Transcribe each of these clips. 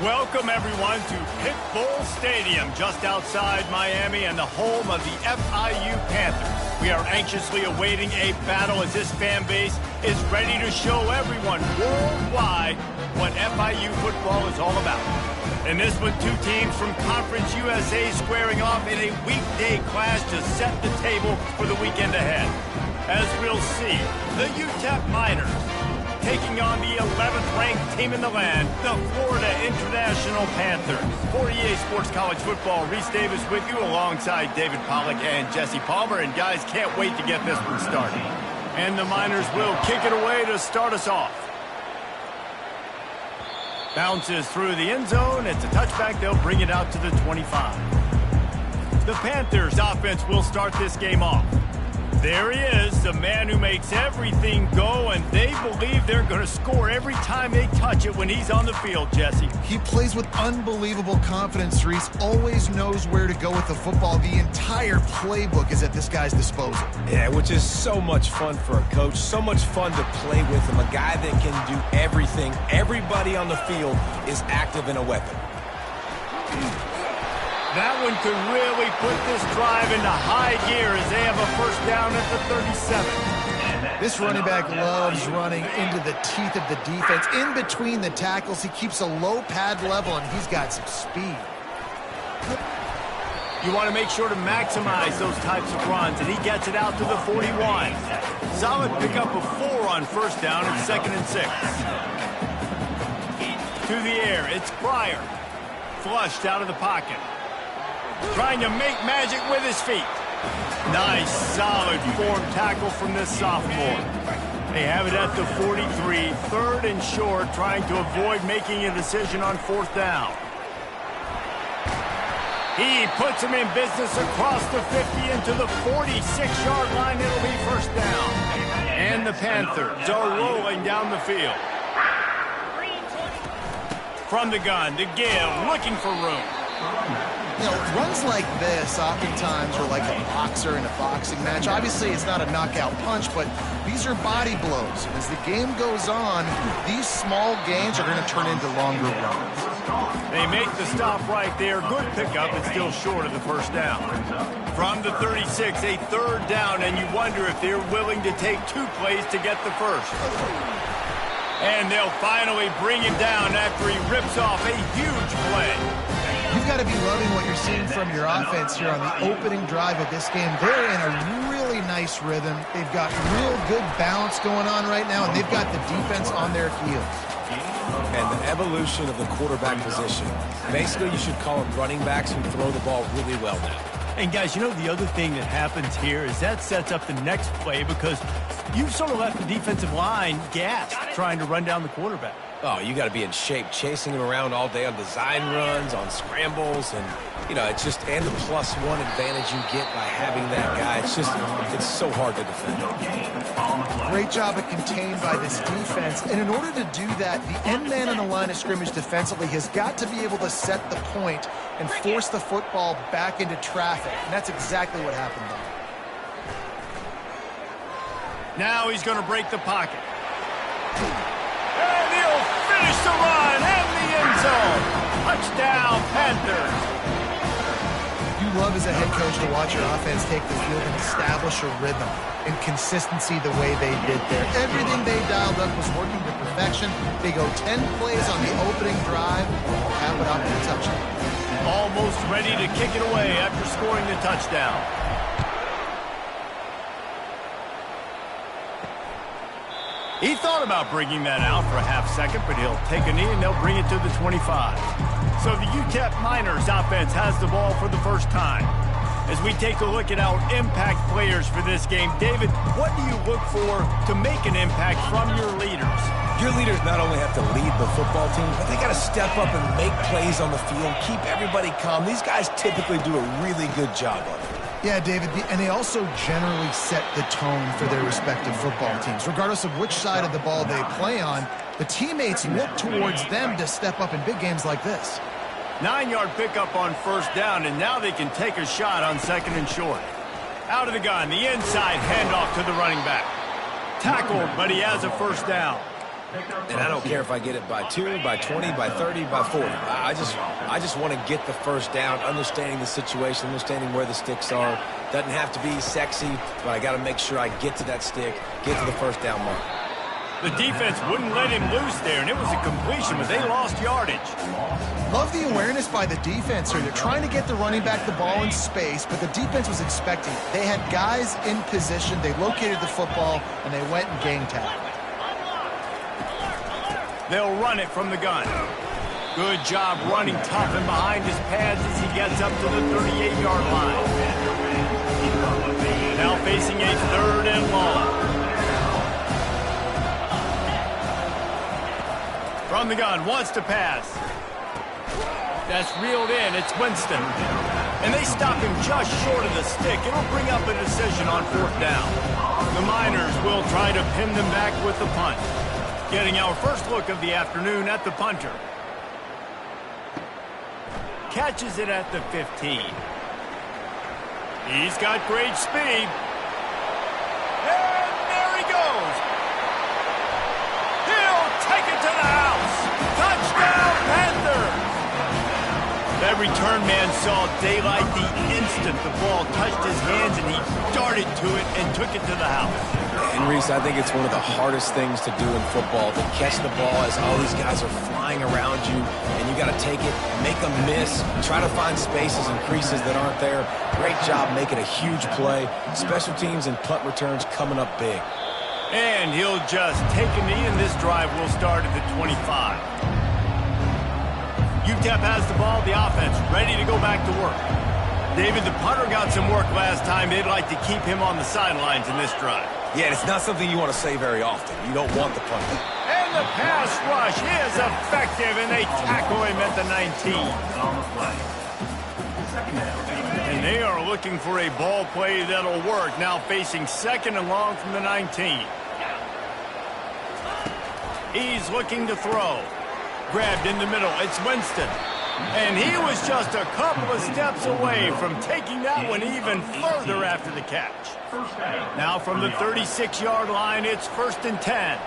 Welcome, everyone, to Pit Bull Stadium, just outside Miami and the home of the FIU Panthers. We are anxiously awaiting a battle as this fan base is ready to show everyone worldwide what FIU football is all about. In this one, two teams from Conference USA squaring off in a weekday clash to set the table for the weekend ahead. As we'll see, the UTEP Miners taking on the 11th-ranked team in the land, the Florida International Panthers. For EA Sports College Football, Reese Davis with you alongside David Pollack and Jesse Palmer. And guys, can't wait to get this one started. And the Miners will kick it away to start us off. Bounces through the end zone. It's a touchback. They'll bring it out to the 25. The Panthers offense will start this game off. There he is, the man who makes everything go, and they believe they're going to score every time they touch it when he's on the field, Jesse. He plays with unbelievable confidence, Reese. Always knows where to go with the football. The entire playbook is at this guy's disposal. Yeah, which is so much fun for a coach, so much fun to play with him, a guy that can do everything. Everybody on the field is active in a weapon. That one could really put this drive into high gear as they have a first down at the 37. This running back loves running into the teeth of the defense. In between the tackles, he keeps a low pad level, and he's got some speed. You want to make sure to maximize those types of runs, and he gets it out to the 41. Solid pickup of 4 on first down and 2nd and 6. To the air, it's Pryor. Flushed out of the pocket. Trying to make magic with his feet. Nice, solid form tackle from this sophomore. They have it at the 43, 3rd and short, trying to avoid making a decision on 4th down. He puts him in business across the 50 into the 46-yard line. It'll be first down. And the Panthers are rolling down the field. From the gun, to give, looking for room. You know, runs like this oftentimes are like a boxer in a boxing match. Obviously, it's not a knockout punch, but these are body blows. As the game goes on, these small gains are going to turn into longer runs. They make the stop right there. Good pickup, but still short of the first down. From the 36, a 3rd down, and you wonder if they're willing to take 2 plays to get the first. And they'll finally bring him down after he rips off a huge play. You've got to be loving what you're seeing from your offense here on the opening drive of this game. They're in a really nice rhythm. They've got real good balance going on right now, and they've got the defense on their heels. And the evolution of the quarterback position. Basically, you should call them running backs who throw the ball really well now. And guys, you know, the other thing that happens here is that sets up the next play because you've sort of left the defensive line gassed trying to run down the quarterback. Oh, you got to be in shape, chasing him around all day on design runs, on scrambles, and, you know, it's just, and the +1 advantage you get by having that guy. It's just, it's so hard to defend. Great job of contained by this defense, and in order to do that, the end man on the line of scrimmage defensively has got to be able to set the point and force the football back into traffic, and that's exactly what happened there. Now he's going to break the pocket. And he'll finish the run and the end zone. Touchdown, Panthers. You love as a head coach to watch your offense take the field and establish a rhythm and consistency the way they did there. Everything they dialed up was working to perfection. They go 10 plays on the opening drive, cap it off with a touchdown. Almost ready to kick it away after scoring the touchdown. He thought about bringing that out for a half second, but he'll take a knee and they'll bring it to the 25. So the UTEP Miners offense has the ball for the first time. As we take a look at our impact players for this game, David, what do you look for to make an impact from your leaders? Your leaders not only have to lead the football team, but they got to step up and make plays on the field, keep everybody calm. These guys typically do a really good job of it. Yeah, David, and they also generally set the tone for their respective football teams. Regardless of which side of the ball they play on, the teammates look towards them to step up in big games like this. 9-yard pickup on first down, and now they can take a shot on 2nd and short. Out of the gun, the inside handoff to the running back. Tackled, but he has a first down. And I don't care if I get it by 2, by 20, by 30, by 40. I just want to get the first down, understanding the situation, understanding where the sticks are. Doesn't have to be sexy, but I got to make sure I get to that stick, get to the first down mark. The defense wouldn't let him loose there, and it was a completion, but they lost yardage. Love the awareness by the defense here. They're trying to get the running back the ball in space, but the defense was expecting it. They had guys in position. They located the football, and they went and game tagged. They'll run it from the gun. Good job running tough and behind his pads as he gets up to the 38-yard line. Now facing a 3rd and long. From the gun, wants to pass. That's reeled in, it's Winston. And they stop him just short of the stick. It'll bring up a decision on 4th down. The Miners will try to pin them back with the punt. Getting our first look of the afternoon at the punter. Catches it at the 15. He's got great speed. And there he goes. He'll take it to the house. Touchdown, Panthers! That return man saw daylight the instant the ball touched his hands, and he darted to it and took it to the house. And Reese, I think it's one of the hardest things to do in football, to catch the ball as all these guys are flying around you, and you got to take it, make a miss, try to find spaces and creases that aren't there. Great job making a huge play. Special teams and punt returns coming up big. And he'll just take a knee, and this drive will start at the 25. UTEP has the ball, the offense ready to go back to work. David, the punter got some work last time. They'd like to keep him on the sidelines in this drive. Yeah, it's not something you want to say very often. You don't want the punter. And the pass rush is effective, and they tackle him at the 19. And they are looking for a ball play that'll work. Now facing 2nd and long from the 19. He's looking to throw. Grabbed in the middle, it's Winston. And he was just a couple of steps away from taking that one even further after the catch. Now from the 36-yard line, it's 1st and 10.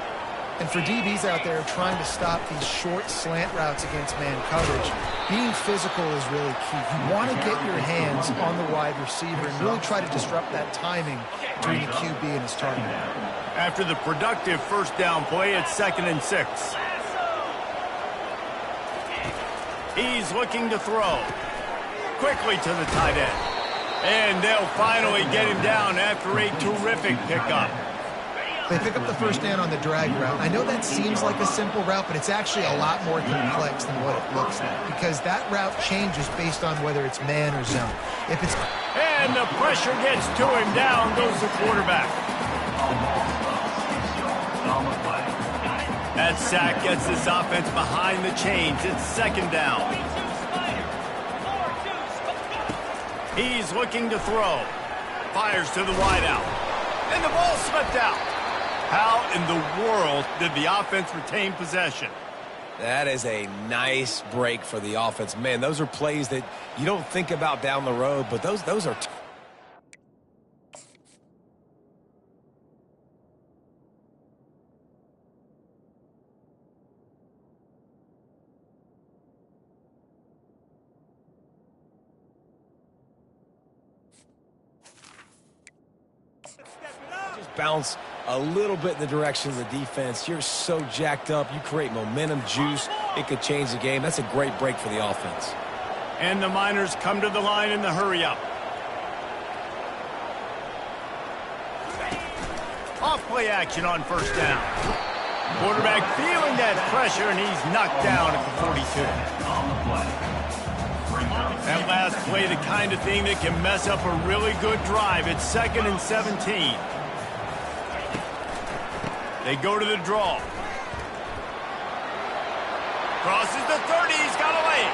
And for DBs out there trying to stop these short slant routes against man coverage, being physical is really key. You want to get your hands on the wide receiver and really try to disrupt that timing between the QB and his target. After the productive 1st down play, it's 2nd and 6. He's looking to throw. Quickly to the tight end. And they'll finally get him down after a terrific pickup. They pick up the 1st down on the drag route. I know that seems like a simple route, but it's actually a lot more complex than what it looks like, because that route changes based on whether it's man or zone. If it's... And the pressure gets to him. Down goes the quarterback. That sack gets this offense behind the chains. It's 2nd down. He's looking to throw. Fires to the wideout. And the ball slipped out. How in the world did the offense retain possession? That is a nice break for the offense. Man, those are plays that you don't think about down the road, but those are... bounce a little bit in the direction of the defense. You're so jacked up. You create momentum, juice. It could change the game. That's a great break for the offense. And the Miners come to the line in the hurry-up. Off-play action on 1st down. Quarterback feeling that pressure, and he's knocked down at the 42. That last play, the kind of thing that can mess up a really good drive. It's 2nd and 17. They go to the draw. Crosses the 30. He's got away.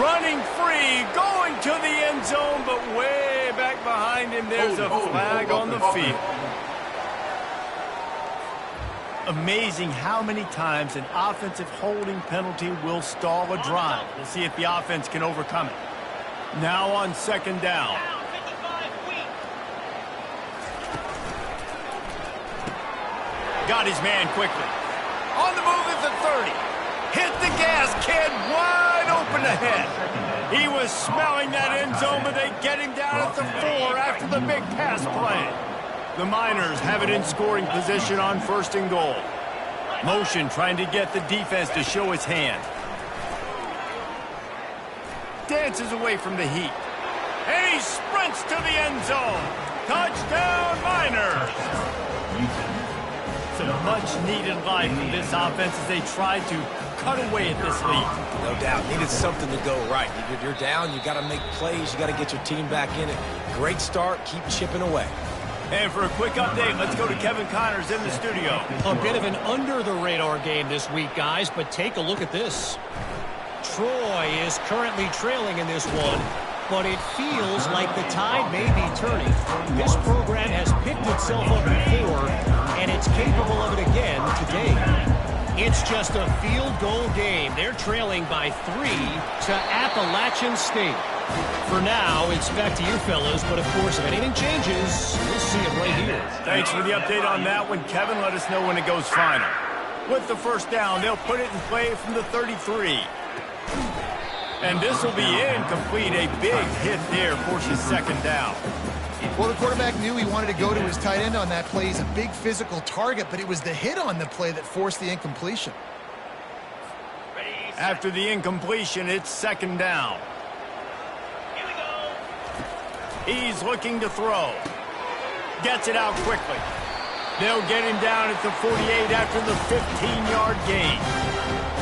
Running free, going to the end zone, but way back behind him, there's a flag on the field. Amazing how many times an offensive holding penalty will stall a drive. We'll see if the offense can overcome it. Now on 2nd down. Got his man quickly. On the move at the 30. Hit the gas, kid. Wide open ahead. He was smelling that end zone, but they get him down at the 4 after the big pass play. The Miners have it in scoring position on 1st and goal. Motion trying to get the defense to show his hand. Dances away from the heat. And he sprints to the end zone. Touchdown, Miners! Some much-needed life in this offense as they try to cut away at this lead. No doubt. Needed something to go right. You're down. You got to make plays. You got to get your team back in it. Great start. Keep chipping away. And for a quick update, let's go to Kevin Connors in the studio. A bit of an under-the-radar game this week, guys, but take a look at this. Troy is currently trailing in this one, but it feels like the tide may be turning. This program has picked itself up before, and it's capable of it again today. It's just a field goal game. They're trailing by 3 to Appalachian State. For now, it's back to you fellas, but of course, if anything changes, we'll see it right here. Thanks for the update on that one, Kevin. Let us know when it goes final. With the first down, they'll put it in play from the 33. And this will be incomplete. A big hit there forces 2nd down. Well, the quarterback knew he wanted to go to his tight end on that play. He's a big physical target, but it was the hit on the play that forced the incompletion. After the incompletion, it's 2nd down. He's looking to throw. Gets it out quickly. They'll get him down at the 48 after the 15-yard gain.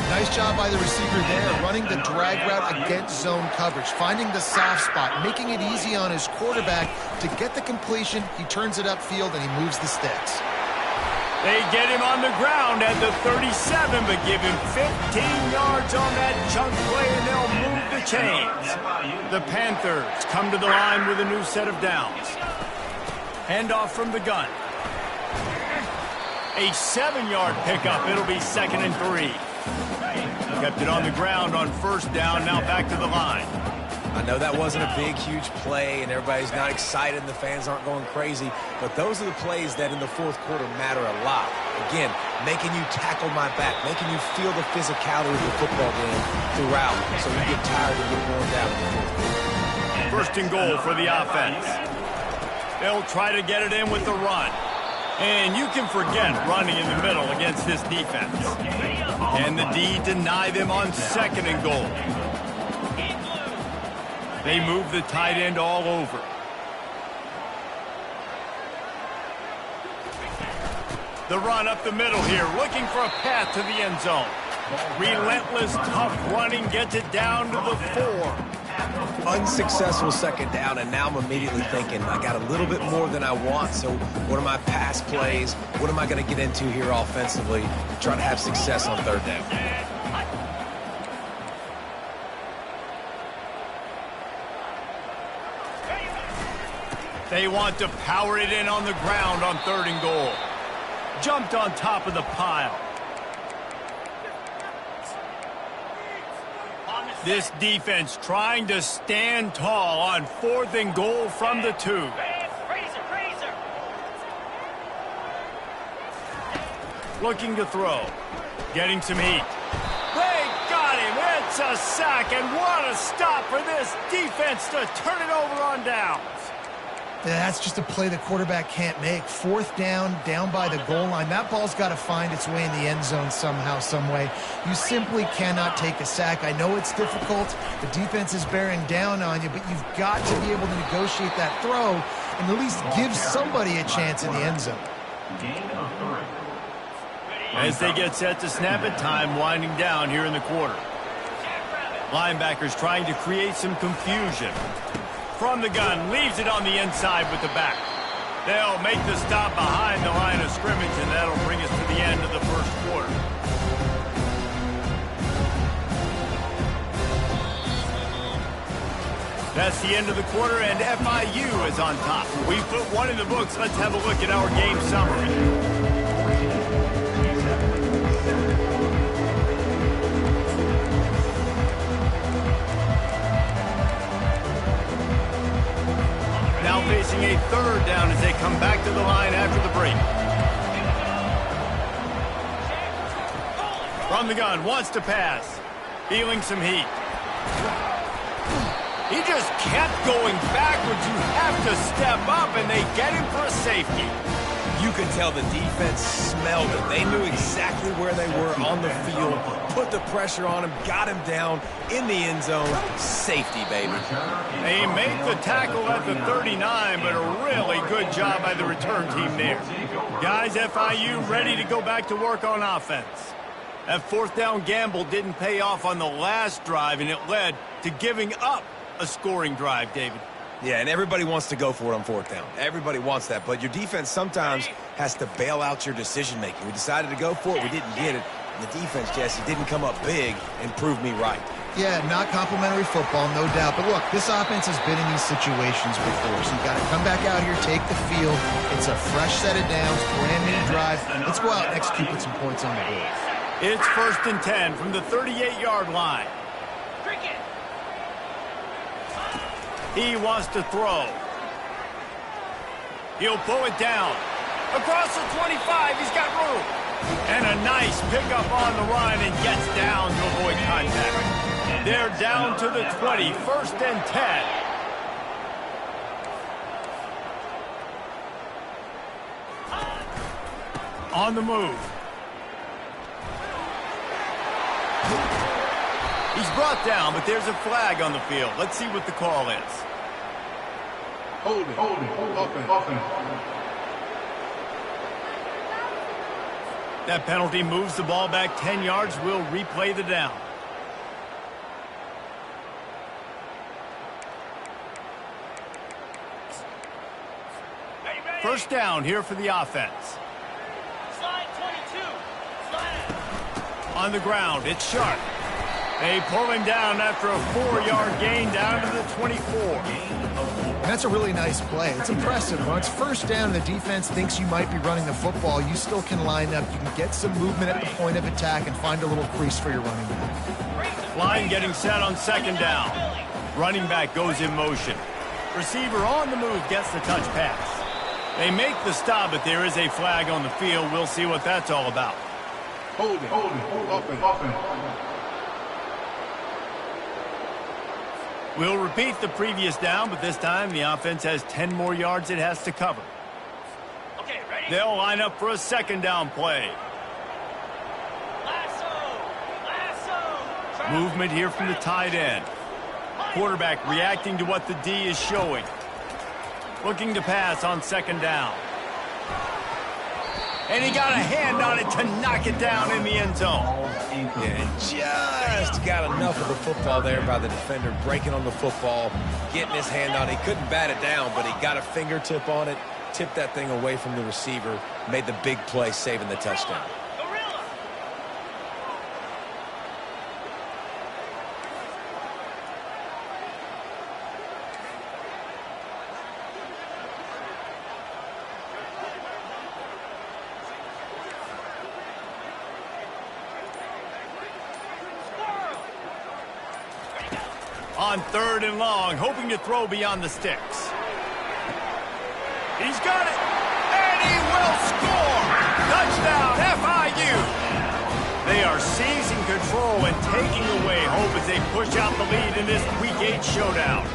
Nice job by the receiver there, running the drag route against zone coverage, finding the soft spot, making it easy on his quarterback to get the completion. He turns it upfield, and he moves the sticks. They get him on the ground at the 37, but give him 15 yards on that chunk play, and they'll move the chains. The Panthers come to the line with a new set of downs. Handoff from the gun. A 7-yard pickup. It'll be 2nd and 3. Kept it on the ground on 1st down, now back to the line. I know that wasn't a big, huge play, and everybody's not excited, and the fans aren't going crazy, but those are the plays that in the 4th quarter matter a lot. Again, making you tackle my back, making you feel the physicality of the football game throughout, so you get tired and get worn down in the 4th quarter. 1st and goal for the offense. They'll try to get it in with the run. And you can forget running in the middle against this defense. And the D deny them on 2nd and goal. They move the tight end all over. The run up the middle here, looking for a path to the end zone. Relentless, tough running gets it down to the 4. Unsuccessful 2nd down, and now I'm immediately thinking, I got a little bit more than I want, so what are my pass plays? What am I going to get into here offensively to try to have success on 3rd down? They want to power it in on the ground on 3rd and goal. Jumped on top of the pile. This defense trying to stand tall on 4th and goal from the 2. Looking to throw. Getting some heat. They got him. It's a sack, and what a stop for this defense to turn it over on downs. That's just a play the quarterback can't make. 4th down, down by the goal line. That ball's got to find its way in the end zone somehow, some way. You simply cannot take a sack. I know it's difficult. The defense is bearing down on you, but you've got to be able to negotiate that throw and at least give somebody a chance in the end zone. As they get set to snap it, time winding down here in the quarter. Linebackers trying to create some confusion. From the gun, leaves it on the inside with the back. They'll make the stop behind the line of scrimmage, and that'll bring us to the end of the 1st quarter. That's the end of the quarter, and FIU is on top. We put one in the books. Let's have a look at our game summary. Now facing a 3rd down as they come back to the line after the break. From the gun, wants to pass. Feeling some heat. He just kept going backwards. You have to step up, and they get him for a safety. You could tell the defense smelled it. They knew exactly where they were on the field, put the pressure on him, got him down in the end zone. Safety, baby. They make the tackle at the 39, but a really good job by the return team there. Guys, FIU ready to go back to work on offense. That fourth down gamble didn't pay off on the last drive, and it led to giving up a scoring drive, David. Yeah, and everybody wants to go for it on fourth down. Everybody wants that, but your defense sometimes has to bail out your decision-making. We decided to go for it. We didn't get it. And the defense, Jesse, didn't come up big and prove me right. Yeah, not complimentary football, no doubt. But look, this offense has been in these situations before, so you got to come back out here, take the field. It's a fresh set of downs, brand new drive. Let's go out and execute with some points on the board. It's 1st and 10 from the 38-yard line. He wants to throw. He'll pull it down. Across the 25, he's got room. And a nice pickup on the run and gets down to avoid contact. They're down to the 20, 1st and 10. On the move. He's brought down, but there's a flag on the field. Let's see what the call is. Hold it. Offense. That penalty moves the ball back 10 yards. We'll replay the down. First down here for the offense. Slide 22. Slide. On the ground, it's Sharp. They pull him down after a 4-yard gain down to the 24. And that's a really nice play. It's impressive. When it's first down and the defense thinks you might be running the football, you still can line up. You can get some movement at the point of attack and find a little crease for your running back. Line getting set on 2nd down. Running back goes in motion. Receiver on the move gets the touch pass. They make the stop, but there is a flag on the field. We'll see what that's all about. Hold it. Offense. We'll repeat the previous down, but this time the offense has 10 more yards it has to cover. Okay, ready? They'll line up for a 2nd down play. Lasso. Movement here from the tight end. Quarterback reacting to what the D is showing. Looking to pass on 2nd down. And he got a hand on it to knock it down in the end zone. Yeah, just got enough of the football there by the defender, breaking on the football, getting his hand on it. He couldn't bat it down, but he got a fingertip on it, tipped that thing away from the receiver, made the big play, saving the touchdown. On 3rd and long, hoping to throw beyond the sticks. He's got it, and he will score! Touchdown, FIU! They are seizing control and taking away hope as they push out the lead in this Week 8 showdown.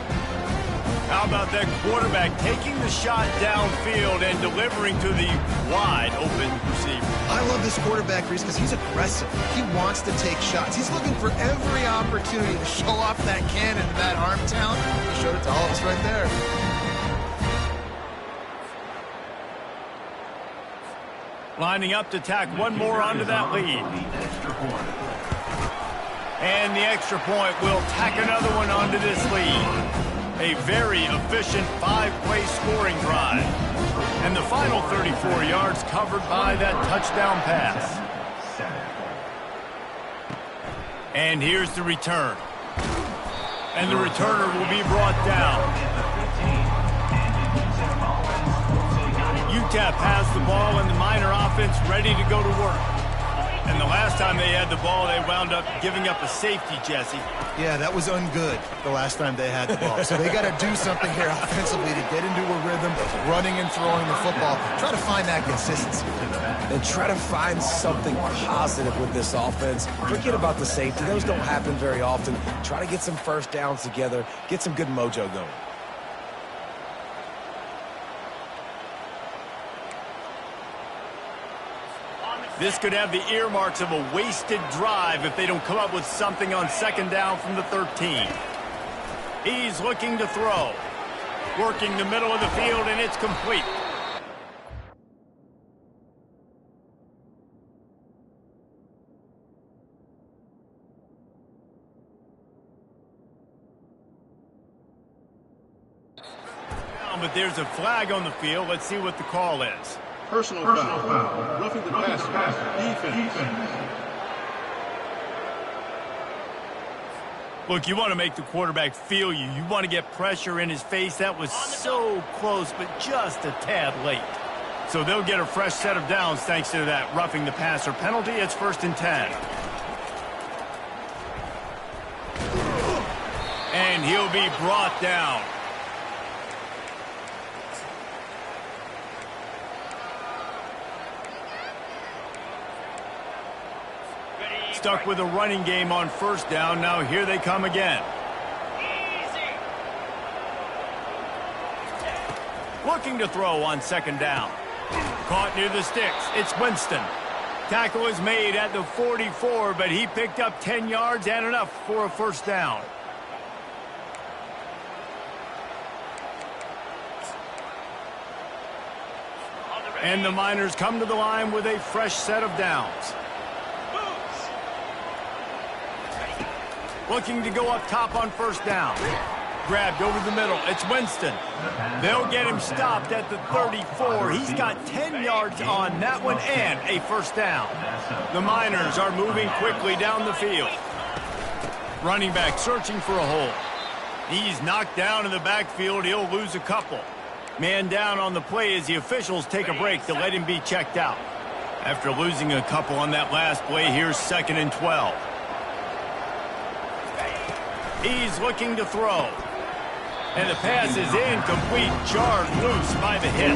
How about that quarterback taking the shot downfield and delivering to the wide-open receiver? I love this quarterback, Reese, because he's aggressive. He wants to take shots. He's looking for every opportunity to show off that cannon and that arm talent. He showed it to all of us right there. Lining up to tack one more onto that lead. And the extra point will tack another one onto this lead. A very efficient 5-play scoring drive. And the final 34 yards covered by that touchdown pass. And here's the return. And the returner will be brought down. UTEP has the ball and the Miner offense ready to go to work. And the last time they had the ball, they wound up giving up a safety, Jesse. Yeah, that was ungood the last time they had the ball. So they got to do something here offensively to get into a rhythm, running and throwing the football. Try to find that consistency. And try to find something positive with this offense. Forget about the safety. Those don't happen very often. Try to get some first downs together, get some good mojo going. This could have the earmarks of a wasted drive if they don't come up with something on second down from the 13. He's looking to throw. Working the middle of the field, and it's complete. But there's a flag on the field. Let's see what the call is. Personal foul. Roughing the passer. Defense. Look, you want to make the quarterback feel you. You want to get pressure in his face. That was so close, but just a tad late. So they'll get a fresh set of downs thanks to that roughing the passer penalty. It's 1st and 10. And he'll be brought down. Stuck with a running game on 1st down. Now here they come again. Looking to throw on 2nd down. Caught near the sticks. It's Winston. Tackle is made at the 44, but he picked up 10 yards and enough for a 1st down. And the Miners come to the line with a fresh set of downs. Looking to go up top on 1st down. Grabbed over the middle. It's Winston. They'll get him stopped at the 34. He's got 10 yards on that one and a 1st down. The Miners are moving quickly down the field. Running back searching for a hole. He's knocked down in the backfield. He'll lose a couple. Man down on the play as the officials take a break to let him be checked out. After losing a couple on that last play, here's 2nd and 12. He's looking to throw. And the pass is incomplete. Jarred loose by the hit.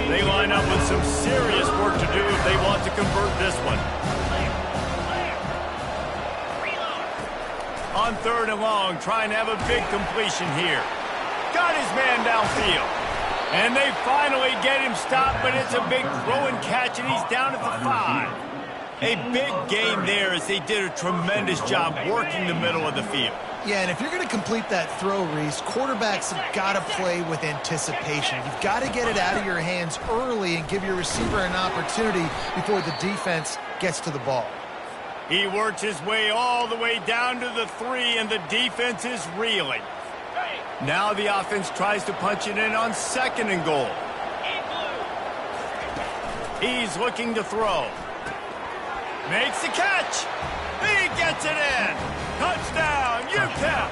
They line up with some serious work to do if they want to convert this one. On 3rd and long, trying to have a big completion here. Got his man downfield. And they finally get him stopped, but it's a big throw and catch, and he's down at the 5. A big game there as they did a tremendous job working the middle of the field. Yeah, and if you're going to complete that throw, Reese, quarterbacks have got to play with anticipation. You've got to get it out of your hands early and give your receiver an opportunity before the defense gets to the ball. He works his way all the way down to the 3, and the defense is reeling. Now the offense tries to punch it in on 2nd and goal. He's looking to throw. Makes the catch. He gets it in. Touchdown, UTEP.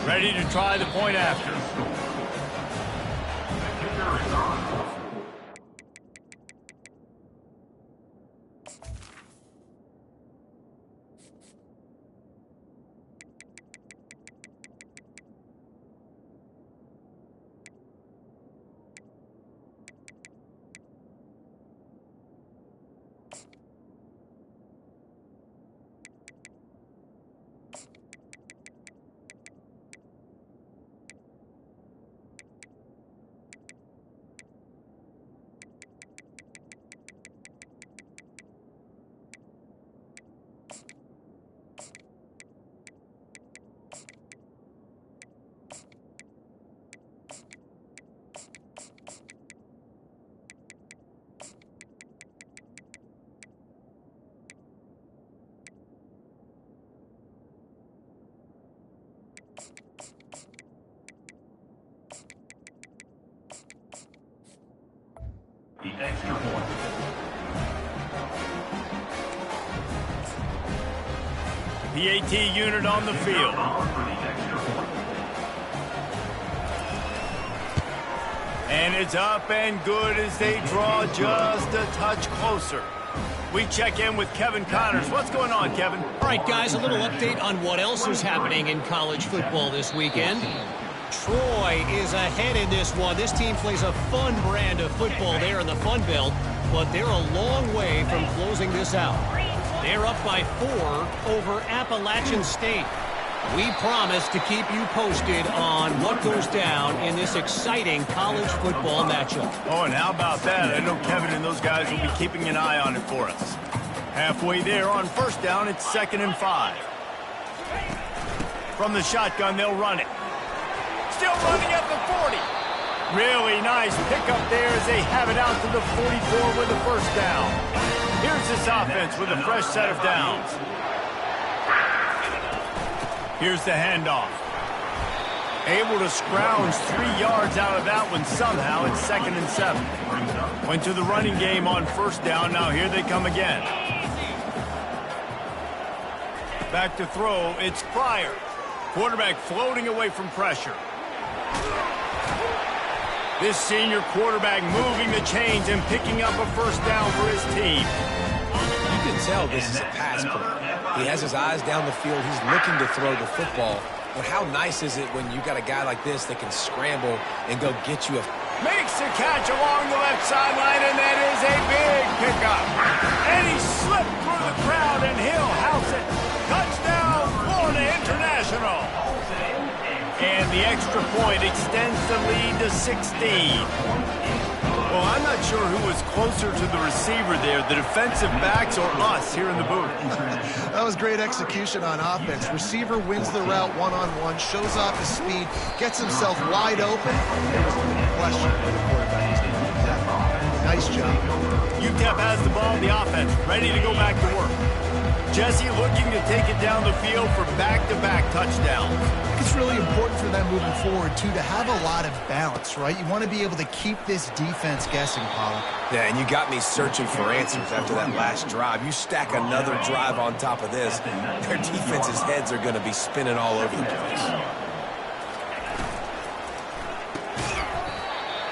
Ready to try the point after. The extra point. PAT unit on the field. And it's up and good as they draw just a touch closer. We check in with Kevin Connors. What's going on, Kevin? All right, guys, a little update on what else is happening in college football this weekend. Troy is ahead in this one. This team plays a fun brand of football there in the Fun Belt, but they're a long way from closing this out. They're up by 4 over Appalachian State. We promise to keep you posted on what goes down in this exciting college football matchup. Oh, and how about that? I know Kevin and those guys will be keeping an eye on it for us. Halfway there on first down, it's 2nd and 5. From the shotgun, they'll run it. Still running at the 40. Really nice pickup there as they have it out to the 44 with the first down. Here's this offense with a fresh set of downs. Here's the handoff. Able to scrounge 3 yards out of that one somehow. It's 2nd and 7. Went to the running game on first down. Now here they come again. Back to throw. It's Pryor. Quarterback floating away from pressure. This senior quarterback moving the chains and picking up a first down for his team. You can tell this is a pass play. He has his eyes down the field. He's looking to throw the football. But how nice is it when you got a guy like this that can scramble and go get you a... Makes the catch along the left sideline, and that is a big pickup. And he slipped through the crowd, and he'll house it. Touchdown, Florida International. And the extra point extends the lead to 16. Well, I'm not sure who was closer to the receiver there, the defensive backs or us here in the booth. That was great execution on offense. Receiver wins the route one-on-one, shows off his speed, gets himself wide open. There was no question where the quarterback was going to do that. Nice job. UTEP has the ball, the offense, ready to go back to work. Jesse looking to take it down the field for back-to-back touchdowns. I think it's really important for them moving forward, too, to have a lot of balance, right? You want to be able to keep this defense guessing, Pollock. Yeah, and you got me searching for answers after that last drive. You stack another drive on top of this, their defense's heads are going to be spinning all over the place.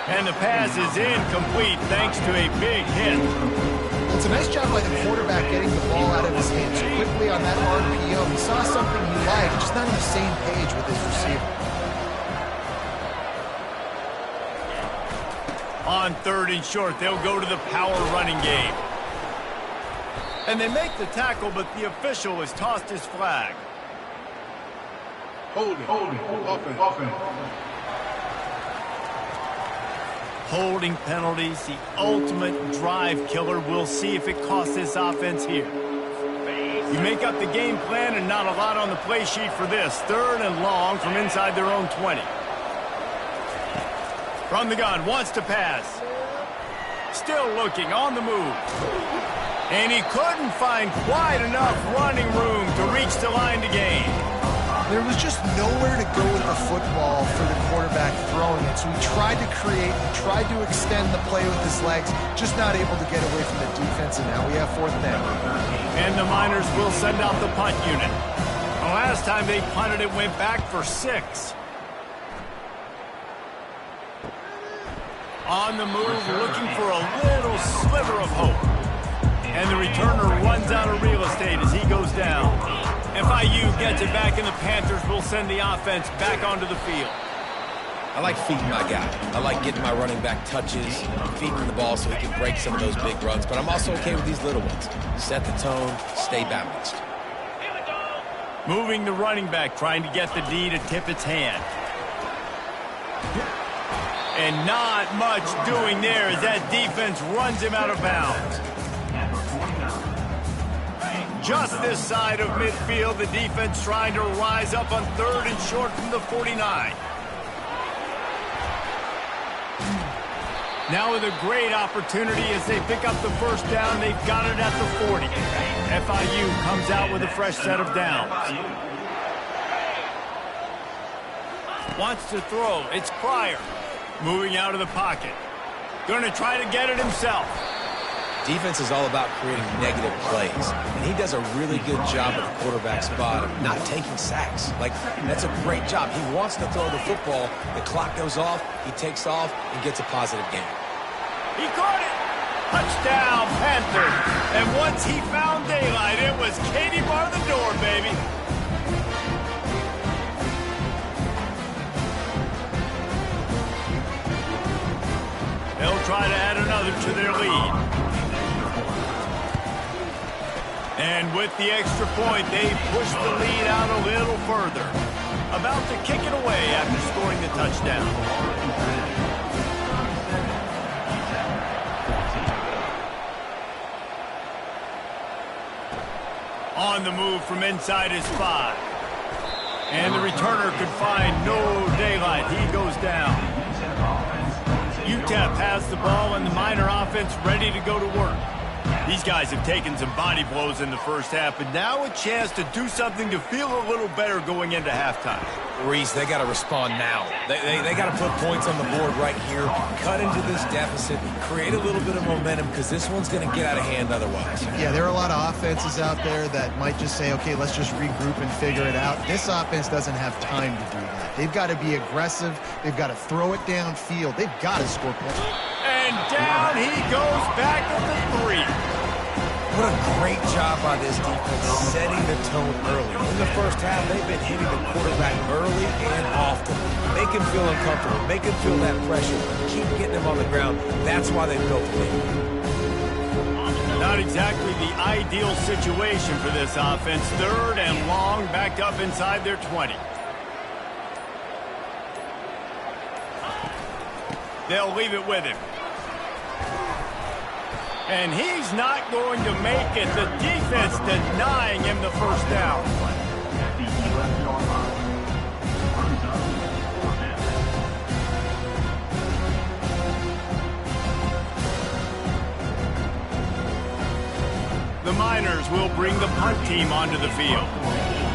And the pass is incomplete thanks to a big hit. It's a nice job by the quarterback getting the ball out of his hands quickly on that RPO. He saw something he liked, just not on the same page with his receiver. On 3rd and short, they'll go to the power running game. And they make the tackle, but the official has tossed his flag. Holding, offense. Holding penalties, the ultimate drive killer. We'll see if it costs this offense here. You make up the game plan and not a lot on the play sheet for this. 3rd and long from inside their own 20. From the gun, wants to pass. Still looking, on the move. And he couldn't find quite enough running room to reach the line to gain. There was just nowhere to go with the football for the quarterback throwing it. So he tried to create, tried to extend the play with his legs, just not able to get away from the defense, and now we have 4th down. And the Miners will send out the punt unit. The last time they punted, it went back for 6. On the move, looking for a little sliver of hope. And the returner runs out of real estate as he goes down. FIU gets it back, and the Panthers will send the offense back onto the field. I like feeding my guy. I like getting my running back touches, feeding the ball so he can break some of those big runs. But I'm also okay with these little ones. Set the tone, stay balanced. Moving the running back, trying to get the D to tip its hand. And not much doing there as that defense runs him out of bounds. Just this side of midfield, the defense trying to rise up on 3rd and short from the 49. Now with a great opportunity as they pick up the first down, they've got it at the 40. FIU comes out with a fresh set of downs. Wants to throw, it's Pryor. Moving out of the pocket. Going to try to get it himself. Defense is all about creating negative plays, and he does a really good job at the quarterback spot of not taking sacks. Like, that's a great job. He wants to throw the football. The clock goes off, he takes off, and gets a positive gain. He caught it! Touchdown, Panthers! And once he found daylight, it was Katie bar the door, baby. They'll try to add another to their lead. And with the extra point, they push the lead out a little further. About to kick it away after scoring the touchdown. On the move from inside his 5. And the returner could find no daylight. He goes down. UTEP has the ball and the Miner offense ready to go to work. These guys have taken some body blows in the first half, but now a chance to do something to feel a little better going into halftime. Reese, they got to respond now. They got to put points on the board right here, cut into this deficit, create a little bit of momentum, because this one's going to get out of hand otherwise. Yeah, there are a lot of offenses out there that might just say, okay, let's just regroup and figure it out. This offense doesn't have time to do that. They've got to be aggressive. They've got to throw it downfield. They've got to score points. And down he goes back at the 3. What a great job by this defense setting the tone early. In the first half, they've been hitting the quarterback early and often. Make him feel uncomfortable. Make him feel that pressure. Keep getting him on the ground. That's why they built the lead. Not exactly the ideal situation for this offense. 3rd and long, backed up inside their 20. They'll leave it with him. And he's not going to make it. The defense denying him the first down. The Miners will bring the punt team onto the field.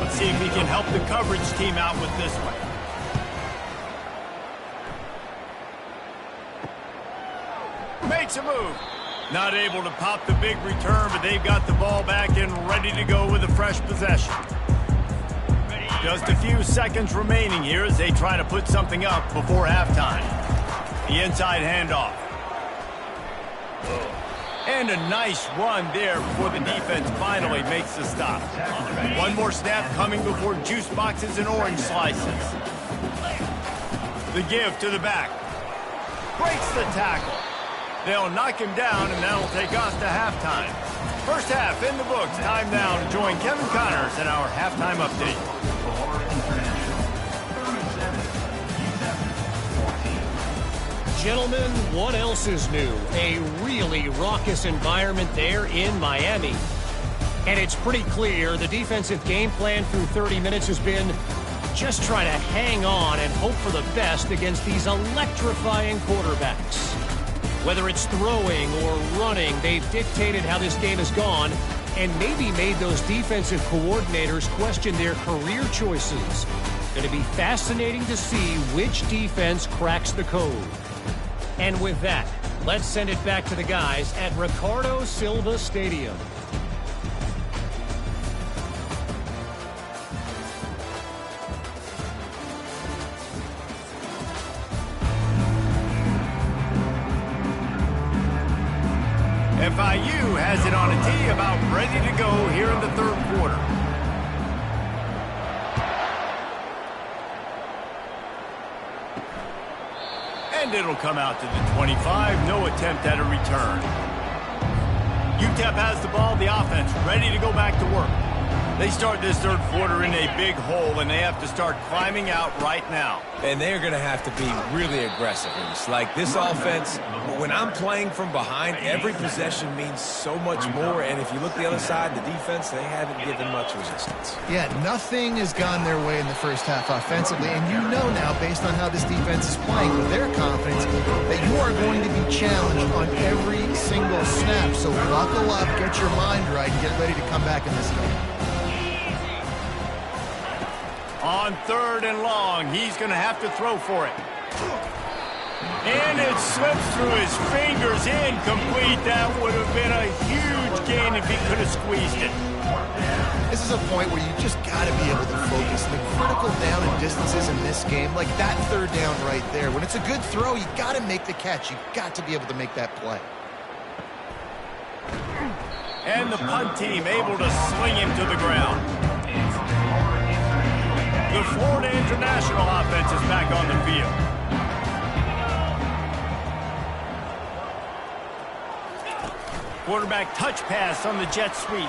Let's see if he can help the coverage team out with this one. Makes a move. Not able to pop the big return, but they've got the ball back and ready to go with a fresh possession. Just a few seconds remaining here as they try to put something up before halftime. The inside handoff. And a nice run there before the defense finally makes the stop. One more snap coming before juice boxes and orange slices. The give to the back. Breaks the tackle. They'll knock him down, and that'll take us to halftime. First half in the books. Time now to join Kevin Connors in our halftime update. Gentlemen, what else is new? A really raucous environment there in Miami. And it's pretty clear the defensive game plan through 30 minutes has been just try to hang on and hope for the best against these electrifying quarterbacks. Whether it's throwing or running, they've dictated how this game has gone and maybe made those defensive coordinators question their career choices. Going to be fascinating to see which defense cracks the code. And with that, let's send it back to the guys at Ricardo Silva Stadium. FIU has it on a tee, about ready to go here in the 3rd quarter. And it'll come out to the 25. No attempt at a return. UTEP has the ball, the offense ready to go back to work. They start this 3rd quarter in a big hole, and they have to start climbing out right now. And they're going to have to be really aggressive. It's like this offense, when I'm playing from behind, every possession means so much more. And if you look the other side, the defense, they haven't given much resistance. Yeah, nothing has gone their way in the first half offensively. And you know now, based on how this defense is playing with their confidence, that you are going to be challenged on every single snap. So buckle up, get your mind right, and get ready to come back in this game. On 3rd and long, he's going to have to throw for it. And it slips through his fingers, incomplete. That would have been a huge gain if he could have squeezed it. This is a point where you just got to be able to focus. The critical down and distances in this game, like that third down right there. When it's a good throw, you got to make the catch. You got to be able to make that play. And the punt team able to sling him to the ground. The Florida International offense is back on the field. Quarterback touch pass on the jet sweep.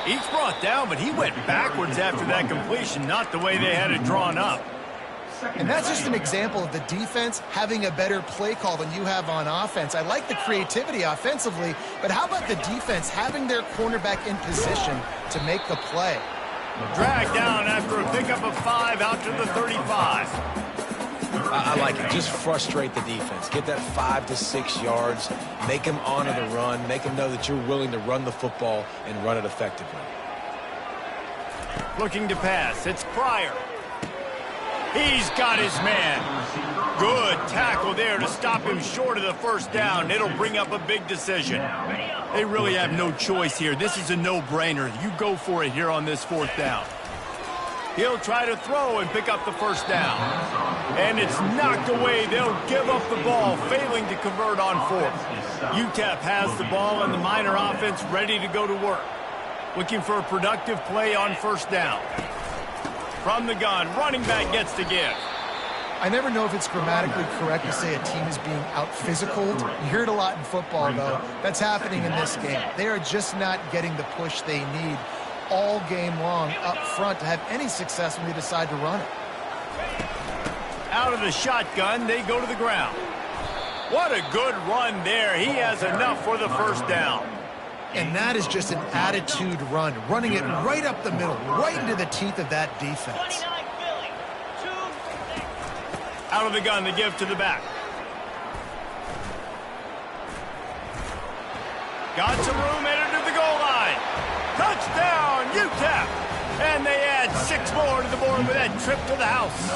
He's brought down, but he went backwards after that completion, not the way they had it drawn up. And that's just an example of the defense having a better play call than you have on offense. I like the creativity offensively, but how about the defense having their cornerback in position to make the play? Dragged down after a pickup of 5 out to the 35. I like it. Just frustrate the defense. Get that 5 to 6 yards. Make them honor the run. Make them know that you're willing to run the football and run it effectively. Looking to pass. It's Pryor. He's got his man. Good tackle there to stop him short of the first down. It'll bring up a big decision. They really have no choice here. This is a no-brainer. You go for it here on this 4th down. He'll try to throw and pick up the first down. And it's knocked away. They'll give up the ball, failing to convert on 4th. UTEP has the ball and the Miner offense ready to go to work. Looking for a productive play on 1st down. From the gun, running back gets to give. I never know if it's grammatically correct to say a team is being out-physicaled. You hear it a lot in football, though. That's happening in this game. They are just not getting the push they need all game long up front to have any success when they decide to run it. Out of the shotgun, they go to the ground. What a good run there. He has enough for the first down. And that is just an attitude run, running it right up the middle, right into the teeth of that defense. Out of the gun, they give to the back. Got some room, headed to the goal line. Touchdown, UTEP! And they add 6 more to the board with that trip to the house.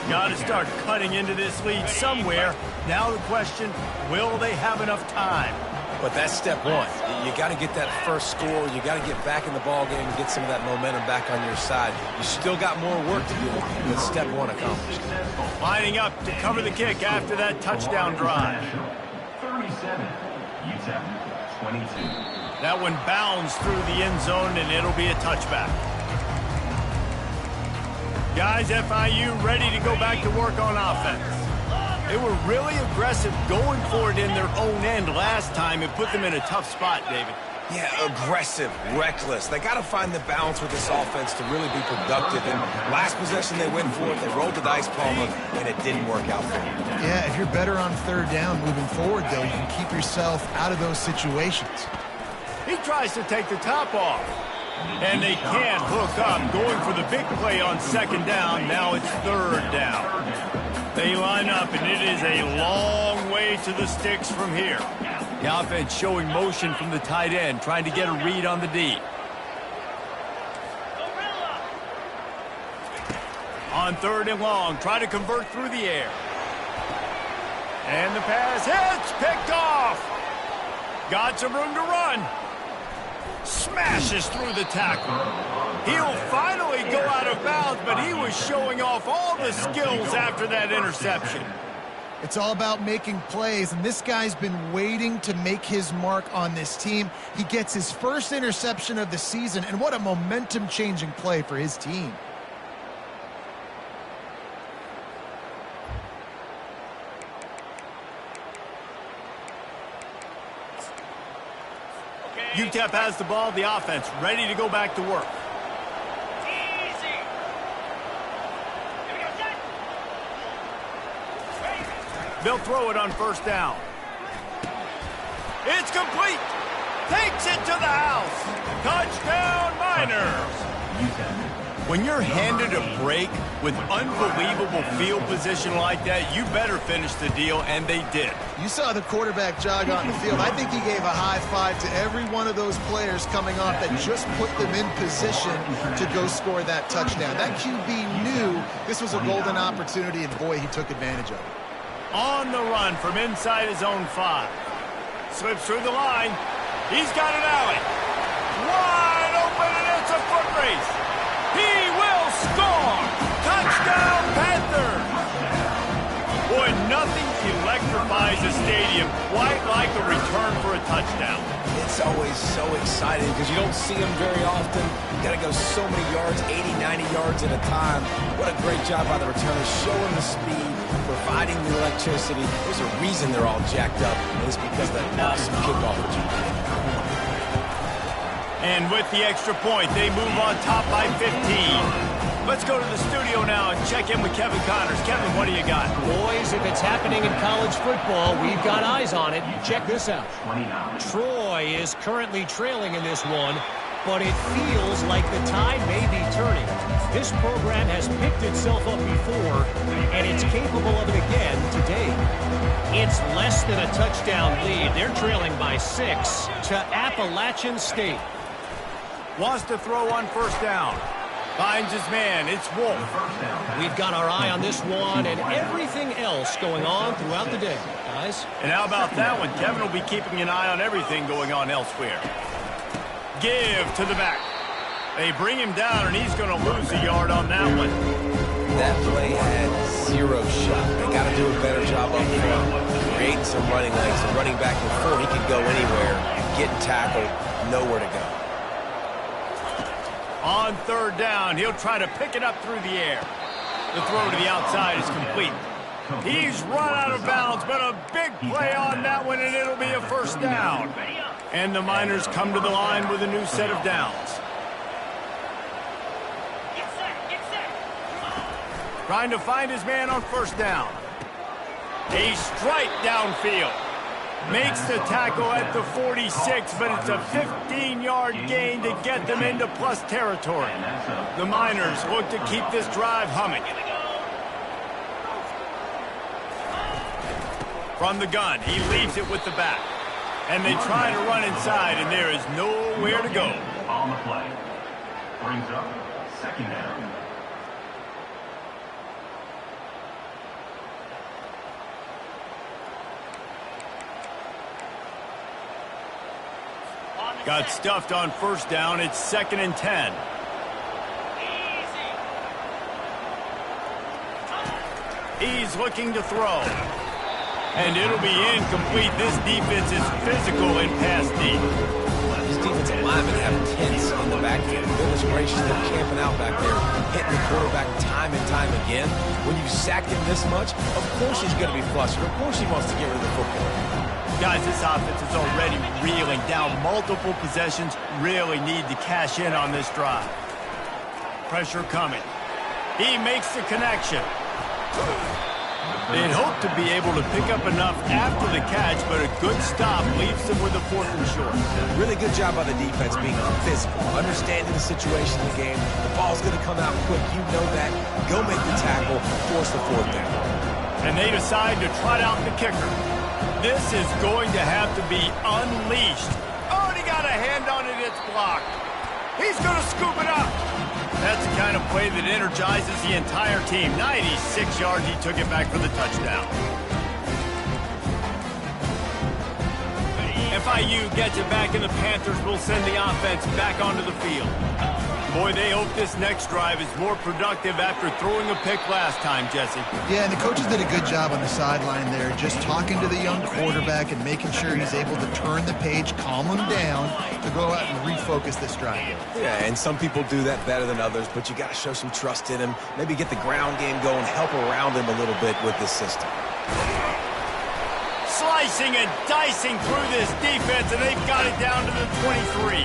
Got to start cutting into this lead somewhere. Now the question, will they have enough time? But that's step one. You got to get that first score. You got to get back in the ball game and get some of that momentum back on your side. You still got more work to do, but step one accomplished. Lining up to cover the kick after that touchdown drive. 37, UTEP 22. That one bounds through the end zone, and it'll be a touchback. Guys, FIU ready to go back to work on offense. They were really aggressive going for it in their own end last time. It put them in a tough spot, David. Yeah, aggressive, reckless. They got to find the balance with this offense to really be productive. And last possession, they went for it. They rolled the dice, Palmer, and it didn't work out for them. Yeah, if you're better on 3rd down moving forward, though, you can keep yourself out of those situations. He tries to take the top off. And they can't hook up. Going for the big play on 2nd down. Now it's 3rd down. They line up, and it is a long way to the sticks from here. The offense showing motion from the tight end, trying to get a read on the D. On 3rd and long, try to convert through the air. And the pass hits, picked off. Got some room to run. Smashes through the tackle. He'll finally go out of bounds, but he was showing off all the skills after that interception. It's all about making plays, and this guy's been waiting to make his mark on this team. He gets his first interception of the season, and what a momentum-changing play for his team. UTEP has the ball, the offense ready to go back to work. Easy. Here we go, set. Ready. They'll throw it on 1st down. It's complete. Takes it to the house. Touchdown, Miners. UTEP When you're handed a break with unbelievable field position like that, you better finish the deal, and they did. You saw the quarterback jog on the field. I think he gave a high five to every one of those players coming off that just put them in position to go score that touchdown. That QB knew this was a golden opportunity, and boy, he took advantage of it. On the run from inside his own 5. Slips through the line. He's got an alley. Wide open, and it's a foot race. He will score! Touchdown, Panthers! Boy, nothing electrifies a stadium quite like a return for a touchdown. It's always so exciting because you don't see them very often. You got to go so many yards, 80, 90 yards at a time. What a great job by the returners, showing the speed, providing the electricity. There's a reason they're all jacked up, and it's because of that awesome kickoff return. And with the extra point, they move on top by 15. Let's go to the studio now and check in with Kevin Connors. Kevin, what do you got? Boys, if it's happening in college football, we've got eyes on it. Check this out. Troy is currently trailing in this one, but it feels like the tide may be turning. This program has picked itself up before, and it's capable of it again today. It's less than a touchdown lead. They're trailing by 6 to Appalachian State. Wants to throw on first down. Finds his man. It's Wolf. We've got our eye on this one and everything else going on throughout the day, guys. And how about that one? Kevin will be keeping an eye on everything going on elsewhere. Give to the back. They bring him down, and he's going to lose a yard on that one. That play had 0 shot. They got to do a better job up front, creating some running lanes. The running back before he could go anywhere, getting tackled, nowhere to go. On third down, he'll try to pick it up through the air. The throw to the outside is complete. He's run out of bounds, but a big play on that one, and it'll be a first down. And the Miners come to the line with a new set of downs. Trying to find his man on first down. A strike downfield. Makes the tackle at the 46, but it's a 15-yard gain to get them into plus territory. The Miners look to keep this drive humming. From the gun, he leaves it with the back. And they try to run inside, and there is nowhere to go. On the play. Brings up second down. Got stuffed on first down. It's 2nd and 10. He's looking to throw. And it'll be incomplete. This defense is physical in pass deep. These defensive linemen have tents in the backfield. Goodness gracious, they're camping out back there, hitting the quarterback time and time again. When you sack him this much, of course he's going to be flustered. Of course he wants to get rid of the football. Guys, this offense is already reeling down multiple possessions. Really need to cash in on this drive. Pressure coming. He makes the connection. They'd hope to be able to pick up enough after the catch, but a good stop leaves them with a 4th and short. Really good job by the defense being physical, understanding the situation in the game. The ball's going to come out quick. You know that. Go make the tackle, force the 4th down. And they decide to trot out the kicker. This is going to have to be unleashed. Oh, and he got a hand on it. It's blocked. He's going to scoop it up. That's the kind of play that energizes the entire team. 96 yards. He took it back for the touchdown. FIU gets it back, and the Panthers will send the offense back onto the field. Boy, they hope this next drive is more productive after throwing a pick last time, Jesse. Yeah, and the coaches did a good job on the sideline there, just talking to the young quarterback and making sure he's able to turn the page, calm him down, to go out and refocus this drive. Yeah, and some people do that better than others, but you got to show some trust in him, maybe get the ground game going, help around him a little bit with this system. Slicing and dicing through this defense, and they've got it down to the 23.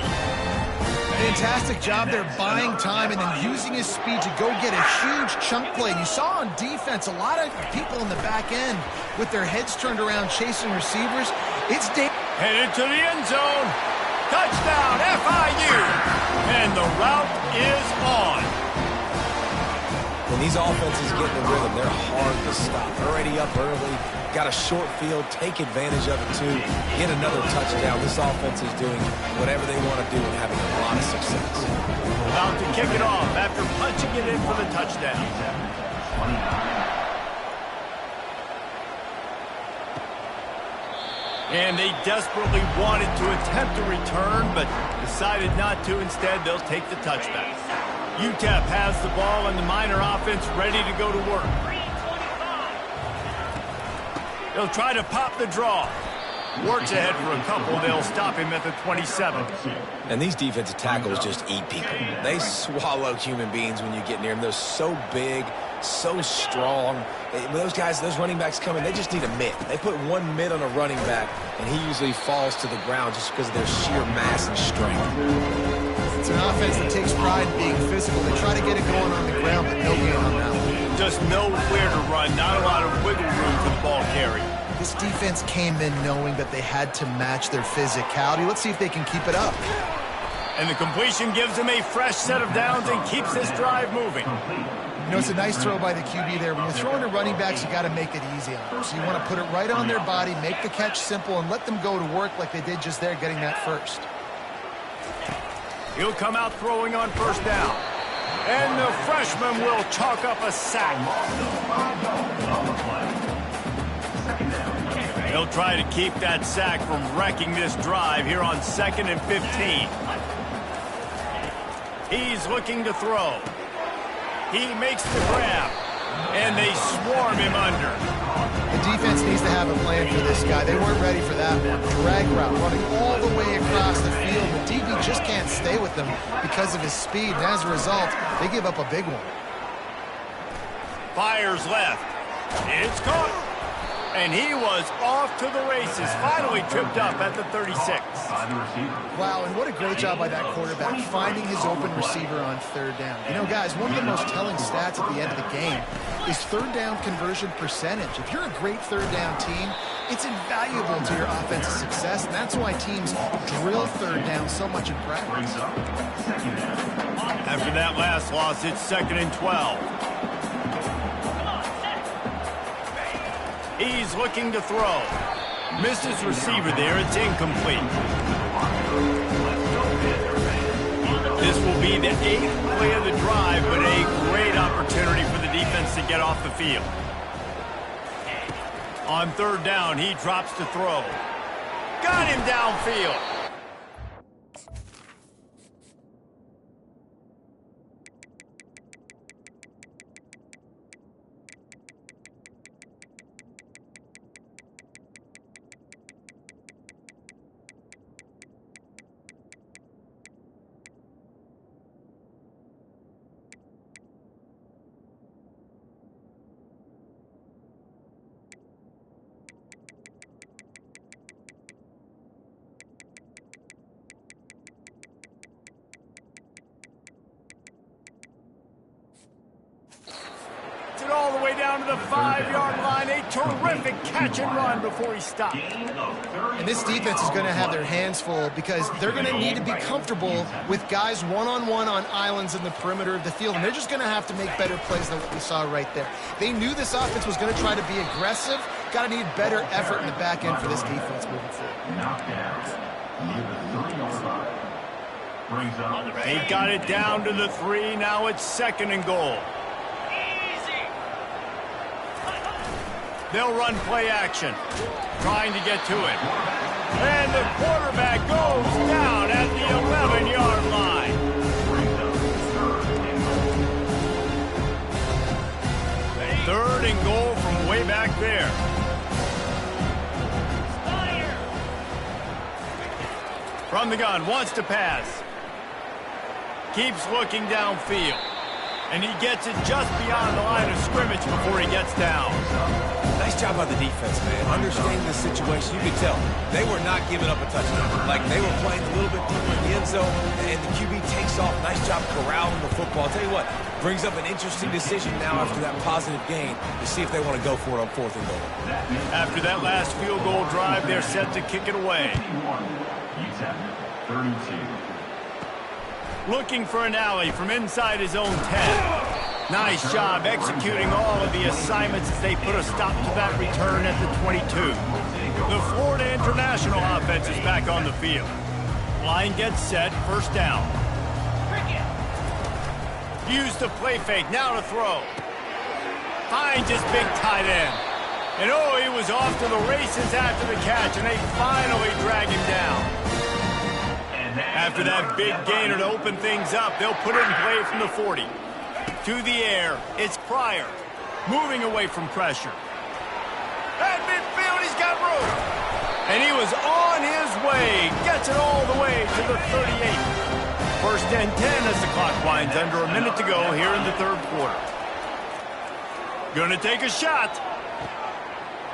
Fantastic job there buying time and then using his speed to go get a huge chunk play. And you saw on defense a lot of people in the back end with their heads turned around chasing receivers. It's headed to the end zone. Touchdown, FIU. And the route is on. When these offenses get in the rhythm, they're hard to stop. Already up early, got a short field, take advantage of it too, get another touchdown. This offense is doing whatever they want to do and having a lot of success. About to kick it off after punching it in for the touchdown. And they desperately wanted to attempt a return, but decided not to. Instead, they'll take the touchback. UTEP has the ball and the Miner offense ready to go to work. They'll try to pop the draw. Works ahead for a couple. They'll stop him at the 27. And these defensive tackles just eat people. They swallow human beings when you get near them. They're so big, so strong. When those guys, those running backs come in, they just need a mitt. They put one mitt on a running back, and he usually falls to the ground just because of their sheer mass and strength. It's an offense that takes pride in being physical. They try to get it going on the ground, but no gain on that one. Just nowhere to run. Not a lot of wiggle room for the ball carrier. This defense came in knowing that they had to match their physicality. Let's see if they can keep it up. And the completion gives them a fresh set of downs and keeps this drive moving. You know, it's a nice throw by the QB there. When you're throwing to running backs, you got to make it easy on them. So you want to put it right on their body, make the catch simple, and let them go to work like they did just there, getting that first. He'll come out throwing on first down. And the freshman will chalk up a sack. He'll try to keep that sack from wrecking this drive here on 2nd and 15. He's looking to throw. He makes the grab, and they swarm him under. The defense needs to have a plan for this guy. They weren't ready for that one. Drag route, running all the way across the field. The DB just can't stay with them because of his speed, and as a result, they give up a big one. Fires left. It's caught. And he was off to the races, finally tripped up at the 36. Wow, and what a great job by that quarterback, finding his open receiver on third down. You know, guys, one of the most telling stats at the end of the game is third down conversion percentage. If you're a great third down team, it's invaluable to your offensive success, and that's why teams drill third down so much in practice. After that last loss, it's 2nd and 12. He's looking to throw. Missed his receiver there. It's incomplete. This will be the 8th play of the drive, but a great opportunity for the defense to get off the field. On third down, he drops to throw. Got him downfield. All the way down to the 5-yard line. A terrific catch and run before he stopped. And this defense is going to have their hands full because they're going to need to be comfortable with guys one-on-one on islands in the perimeter of the field. And they're just going to have to make better plays than what we saw right there. They knew this offense was going to try to be aggressive. Got to need better effort in the back end for this defense moving forward. They got it down to the 3. Now it's 2nd and goal. They'll run play action, trying to get to it. And the quarterback goes down at the 11-yard line. Third and goal from way back there. From the gun, wants to pass. Keeps looking downfield. And he gets it just beyond the line of scrimmage before he gets down. Nice job by the defense, man. Understanding the situation, you could tell they were not giving up a touchdown. Like, they were playing a little bit deeper in the end zone, and the QB takes off. Nice job corralling the football. I'll tell you what, brings up an interesting decision now after that positive gain to see if they want to go for it on 4th and goal. After that last field goal drive, they're set to kick it away. 32. Looking for an alley from inside his own 10. Nice job executing all of the assignments as they put a stop to that return at the 22. The Florida International offense is back on the field. Line gets set, first down. Use the play fake, now to throw. Finds his big tight end. And oh, he was off to the races after the catch, and they finally drag him down. After that big gainer to open things up, they'll put it in play from the 40. To the air, it's Pryor, moving away from pressure. At midfield, he's got room. And he was on his way, gets it all the way to the 38. First and 10 as the clock winds under a minute to go here in the third quarter. Gonna take a shot.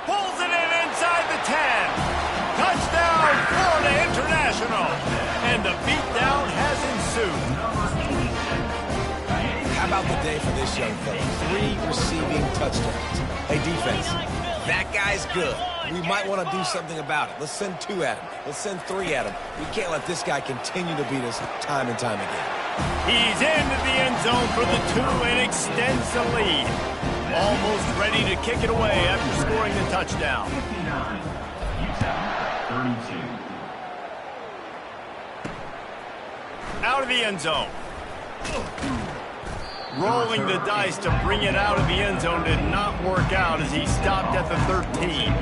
Pulls it in inside the 10. Touchdown, Florida International. And the beatdown has ensued. How about the day for this young fella? 3 receiving touchdowns. Hey, defense, that guy's good. We might want to do something about it. Let's send 2 at him. Let's send 3 at him. We can't let this guy continue to beat us time and time again. He's into the end zone for the 2 and extends the lead. Almost ready to kick it away after scoring the touchdown. 59, UTEP 32. Out of the end zone. Rolling the dice to bring it out of the end zone did not work out as he stopped at the 13.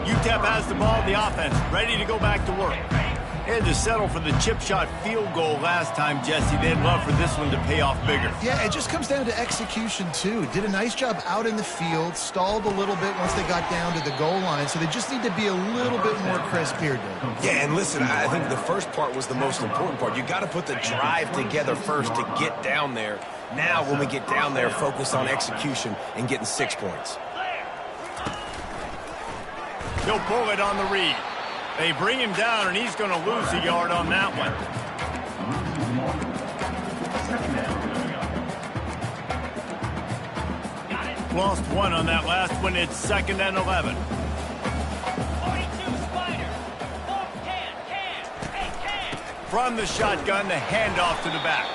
UTEP has the ball, the offense, ready to go back to work. They had to settle for the chip shot field goal last time, Jesse. They'd love for this one to pay off bigger. Yeah, it just comes down to execution, too. Did a nice job out in the field, stalled a little bit once they got down to the goal line, so they just need to be a little bit more crisp here, Dave. Yeah, and listen, I think the first part was the most important part. You got to put the drive together first to get down there. Now, when we get down there, focus on execution and getting 6 points. He'll pull it on the read. They bring him down, and he's going to lose a yard on that one. Lost 1 on that last one. It's 2nd and 11. 42 Spider. Can. From the shotgun, the handoff to the back.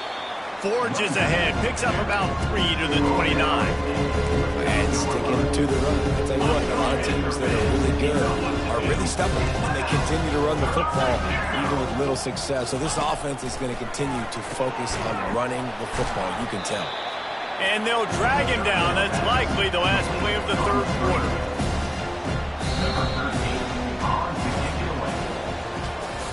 Forges ahead, picks up about 3 to the 29. And sticking to the run. I'll tell you what, a lot of teams that are really good are really stubborn, and they continue to run the football even with little success. So this offense is going to continue to focus on running the football, you can tell. And they'll drag him down. That's likely the last play of the third quarter.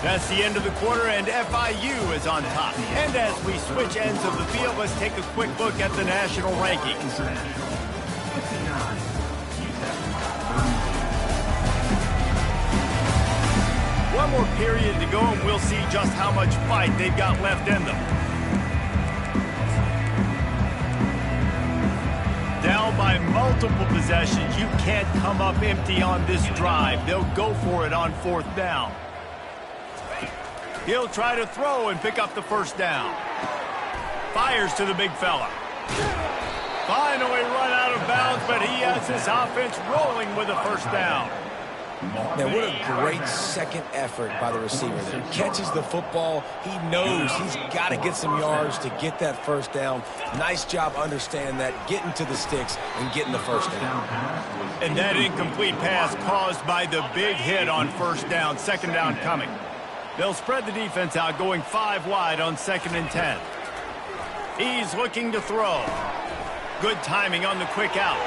That's the end of the quarter, and FIU is on top. And as we switch ends of the field, let's take a quick look at the national rankings. One more period to go, and we'll see just how much fight they've got left in them. Down by multiple possessions, you can't come up empty on this drive. They'll go for it on 4th down. He'll try to throw and pick up the first down. Fires to the big fella. Finally run out of bounds, but he has his offense rolling with a first down. Now, what a great second effort by the receiver there. Catches the football. He knows he's got to get some yards to get that first down. Nice job understanding that, getting to the sticks and getting the first down. And that incomplete pass caused by the big hit on first down. 2nd down coming. They'll spread the defense out, going 5 wide on 2nd and 10. He's looking to throw. Good timing on the quick out.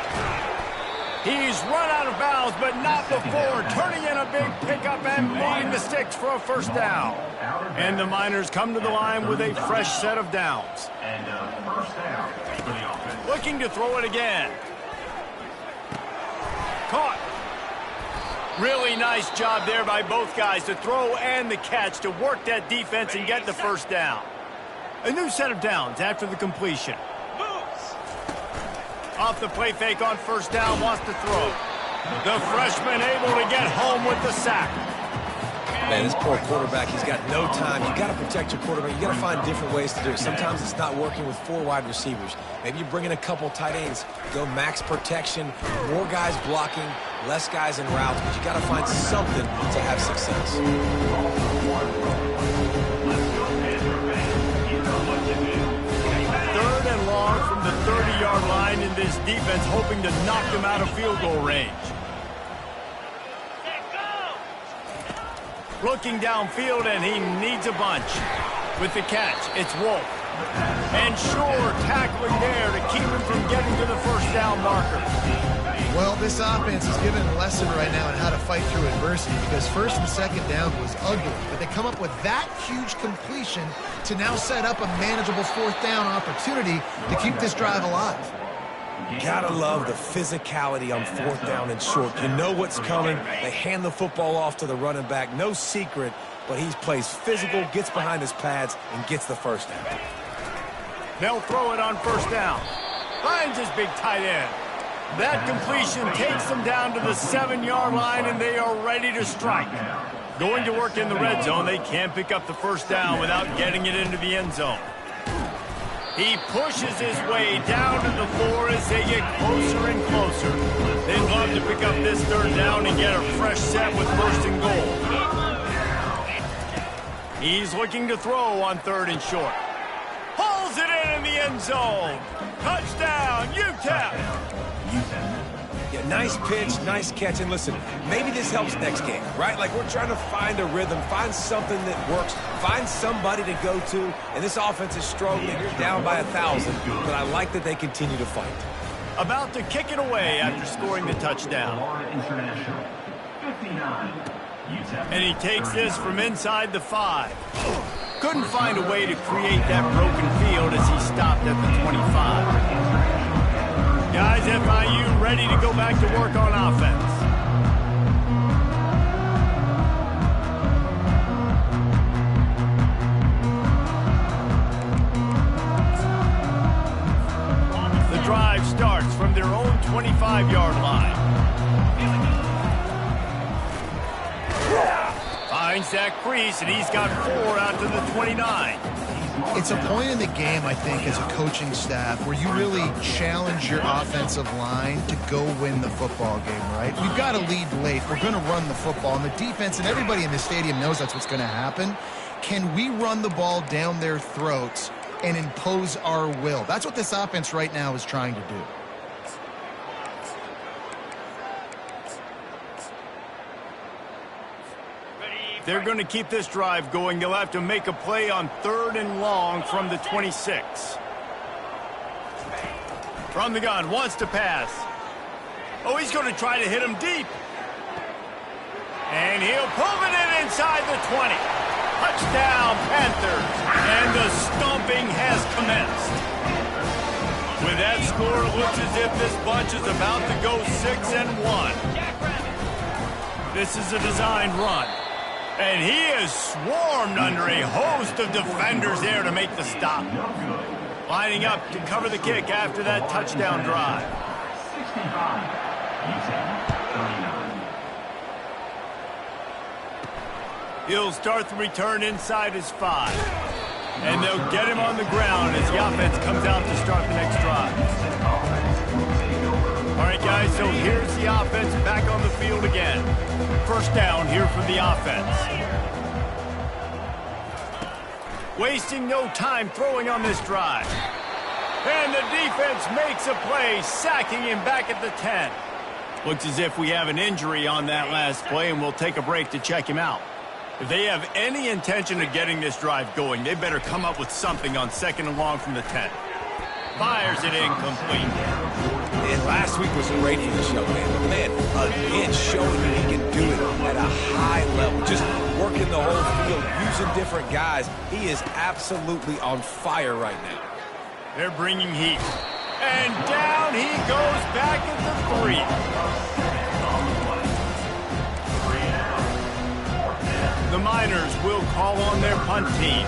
He's run out of bounds, but not before turning in a big pickup and moving the sticks for a first down. And the Miners come to the line with a fresh set of downs. And first down for the offense. Looking to throw it again. Caught. Really nice job there by both guys, the throw and the catch, to work that defense and get the first down. A new set of downs after the completion. Off the play fake on first down, wants to throw. The freshman able to get home with the sack. Man, this poor quarterback, he's got no time. You got to protect your quarterback. You got to find different ways to do it. Sometimes it's not working with 4 wide receivers. Maybe you bring in a couple tight ends, go max protection, more guys blocking, less guys in routes, but you got to find something to have success. 3rd and long from the 30-yard 7-yard line in this defense, hoping to knock them out of field goal range. Looking downfield, and he needs a bunch. With the catch, it's Wolf. And Shore tackling there to keep him from getting to the first down marker. Well, this offense is giving a lesson right now on how to fight through adversity, because first and second down was ugly, but they come up with that huge completion to now set up a manageable fourth down opportunity to keep this drive alive. Gotta love the physicality on fourth down and short. You know what's coming. They hand the football off to the running back. No secret, but he plays physical, gets behind his pads, and gets the first down. They'll throw it on first down. Finds his big tight end. That completion takes them down to the 7-yard line, and they are ready to strike. Going to work in the red zone, they can't pick up the first down without getting it into the end zone. He pushes his way down to the floor as they get closer and closer. They'd love to pick up this third down and get a fresh set with first and goal. He's looking to throw on third and short. Pulls it in the end zone. Touchdown, UTEP. Yeah, nice pitch, nice catch. And listen, maybe this helps next game, right? Like, we're trying to find a rhythm, find something that works, find somebody to go to. And this offense is struggling. You're down by 1,000, but I like that they continue to fight. About to kick it away after scoring the touchdown. And he takes this from inside the 5. Couldn't find a way to create that broken field as he stopped at the 25. Guys, FIU ready to go back to work on offense. The drive starts from their own 25-yard line. Finds that crease, and he's got 4 out to the 29. It's a point in the game, I think, as a coaching staff where you really challenge your offensive line to go win the football game, right? We've got to lead late. We're going to run the football, and the defense and everybody in the stadium knows that's what's going to happen. Can we run the ball down their throats and impose our will? That's what this offense right now is trying to do. They're going to keep this drive going. They'll have to make a play on third and long from the 26. From the gun, wants to pass. Oh, he's going to try to hit him deep. And he'll pull it in inside the 20. Touchdown, Panthers. And the stomping has commenced. With that score, it looks as if this bunch is about to go 6-1. This is a designed run. And he is swarmed under a host of defenders there to make the stop. Lining up to cover the kick after that touchdown drive. 65. He'll start the return inside his 5. And they'll get him on the ground as the offense comes out to start the next drive. All right, guys, so here's the offense back on the field again. First down here for the offense. Wasting no time throwing on this drive. And the defense makes a play, sacking him back at the 10. Looks as if we have an injury on that last play, and we'll take a break to check him out. If they have any intention of getting this drive going, they better come up with something on second and long from the 10. Fires it incomplete. And last week was great for this young man. But man, again, showing that he can do it at a high level. Just working the whole field, using different guys. He is absolutely on fire right now. They're bringing heat. And down he goes back at the 3. The Miners will call on their punt team.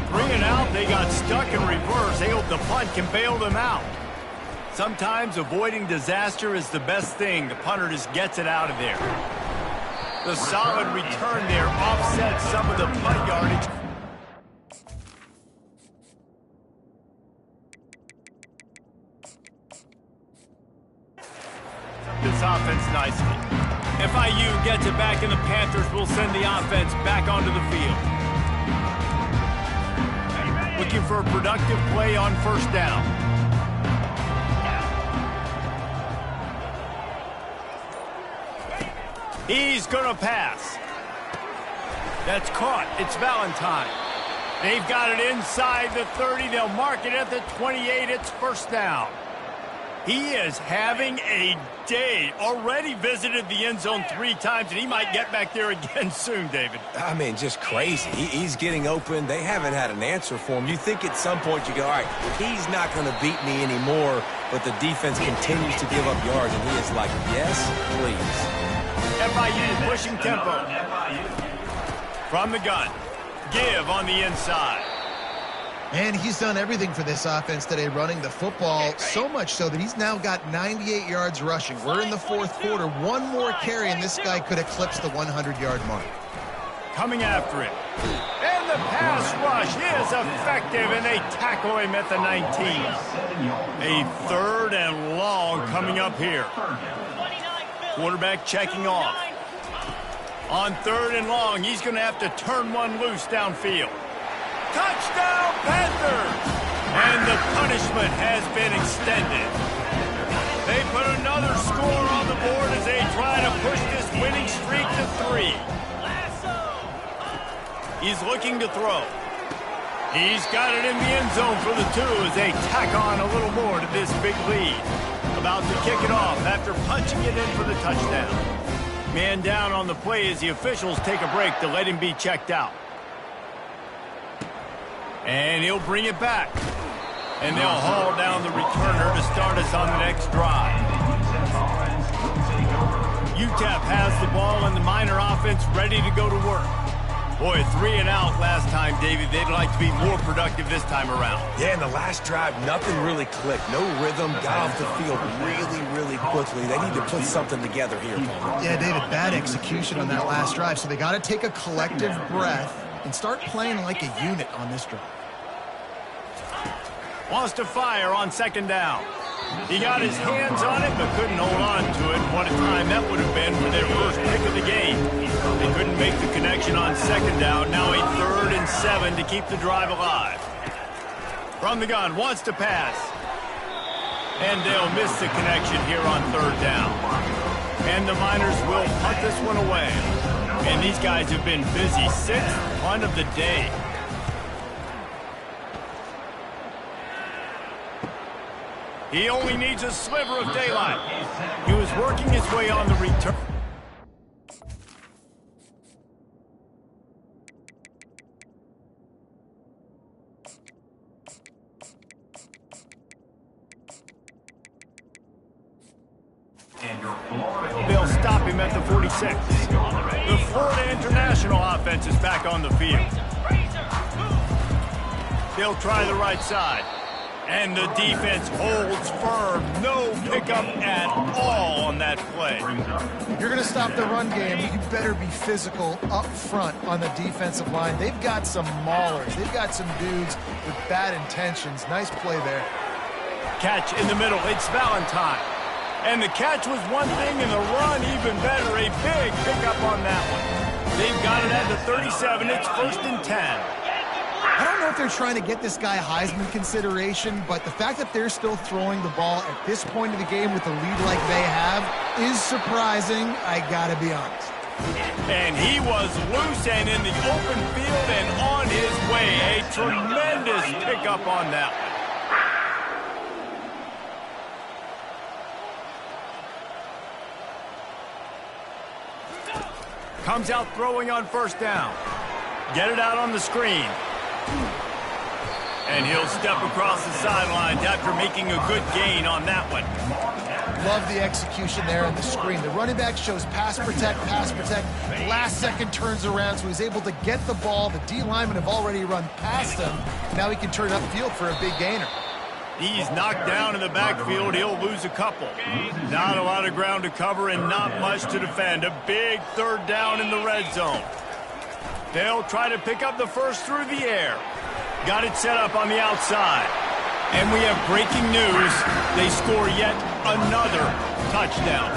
3 and out, they got stuck in reverse. They hope the punt can bail them out. Sometimes avoiding disaster is the best thing. The punter just gets it out of there. The solid return there offsets some of the punt yardage. This offense nicely. FIU gets it back, and the Panthers will send the offense back onto the field. Looking for a productive play on first down. He's going to pass. That's caught. It's Valentine. They've got it inside the 30. They'll mark it at the 28. It's first down. He is having a day. Already visited the end zone 3 times, and he might get back there again soon, David. I mean, just crazy. He's getting open. They haven't had an answer for him. You think at some point you go, all right, he's not going to beat me anymore, but the defense continues to give up yards, and he is like, yes, please. FIU pushing tempo. From the gun. Give on the inside. And he's done everything for this offense today, running the football, so much so that he's now got 98 yards rushing. We're in the 4th quarter. One more carry, and this guy could eclipse the 100-yard mark. Coming after it. And the pass rush is effective, and they tackle him at the 19. A 3rd and long coming up here. Quarterback checking off. On 3rd and long, he's going to have to turn one loose downfield. Touchdown, Panthers! And the punishment has been extended. They put another score on the board as they try to push this winning streak to 3. He's looking to throw. He's got it in the end zone for the 2 as they tack on a little more to this big lead. About to kick it off after punching it in for the touchdown. Man down on the play as the officials take a break to let him be checked out. And he'll bring it back. And they'll haul down the returner to start us on the next drive. UTEP has the ball and the Miner offense ready to go to work. Boy, 3 and out last time, David. They'd like to be more productive this time around. Yeah, in the last drive, nothing really clicked. No rhythm, got off the field really, really quickly. They need to put something together here, Paul. Yeah, David, bad execution on that last drive, so they got to take a collective breath and start playing like a unit on this drive. Wants to fire on 2nd down. He got his hands on it, but couldn't hold on to it. What a time that would have been for their first pick of the game. They couldn't make the connection on 2nd down. Now a 3rd and 7 to keep the drive alive. From the gun, wants to pass. And they'll miss the connection here on 3rd down. And the Miners will punt this one away. And these guys have been busy. 6th punt of the day. He only needs a sliver of daylight. He was working his way on the return. They'll stop him at the 46. The Florida International offense is back on the field. They'll try the right side. And the defense holds firm. No pickup at all on that play. If you're going to stop the run game, you better be physical up front on the defensive line. They've got some maulers. They've got some dudes with bad intentions. Nice play there. Catch in the middle. It's Valentine. And the catch was one thing, and the run even better. A big pickup on that one. They've got it at the 37. It's 1st and 10. I don't know if they're trying to get this guy Heisman consideration, but the fact that they're still throwing the ball at this point of the game with a lead like they have is surprising, I gotta be honest. And he was loose and in the open field and on his way. A tremendous pickup on that one. Comes out throwing on 1st down. Get it out on the screen. And he'll step across the sidelines after making a good gain on that one. Love the execution there on the screen. The running back shows pass protect, pass protect. Last second turns around, so he's able to get the ball. The D linemen have already run past him. Now he can turn upfield for a big gainer. He's knocked down in the backfield. He'll lose a couple. Not a lot of ground to cover and not much to defend. A big 3rd down in the red zone. They'll try to pick up the first through the air. Got it set up on the outside. And we have breaking news. They score yet another touchdown.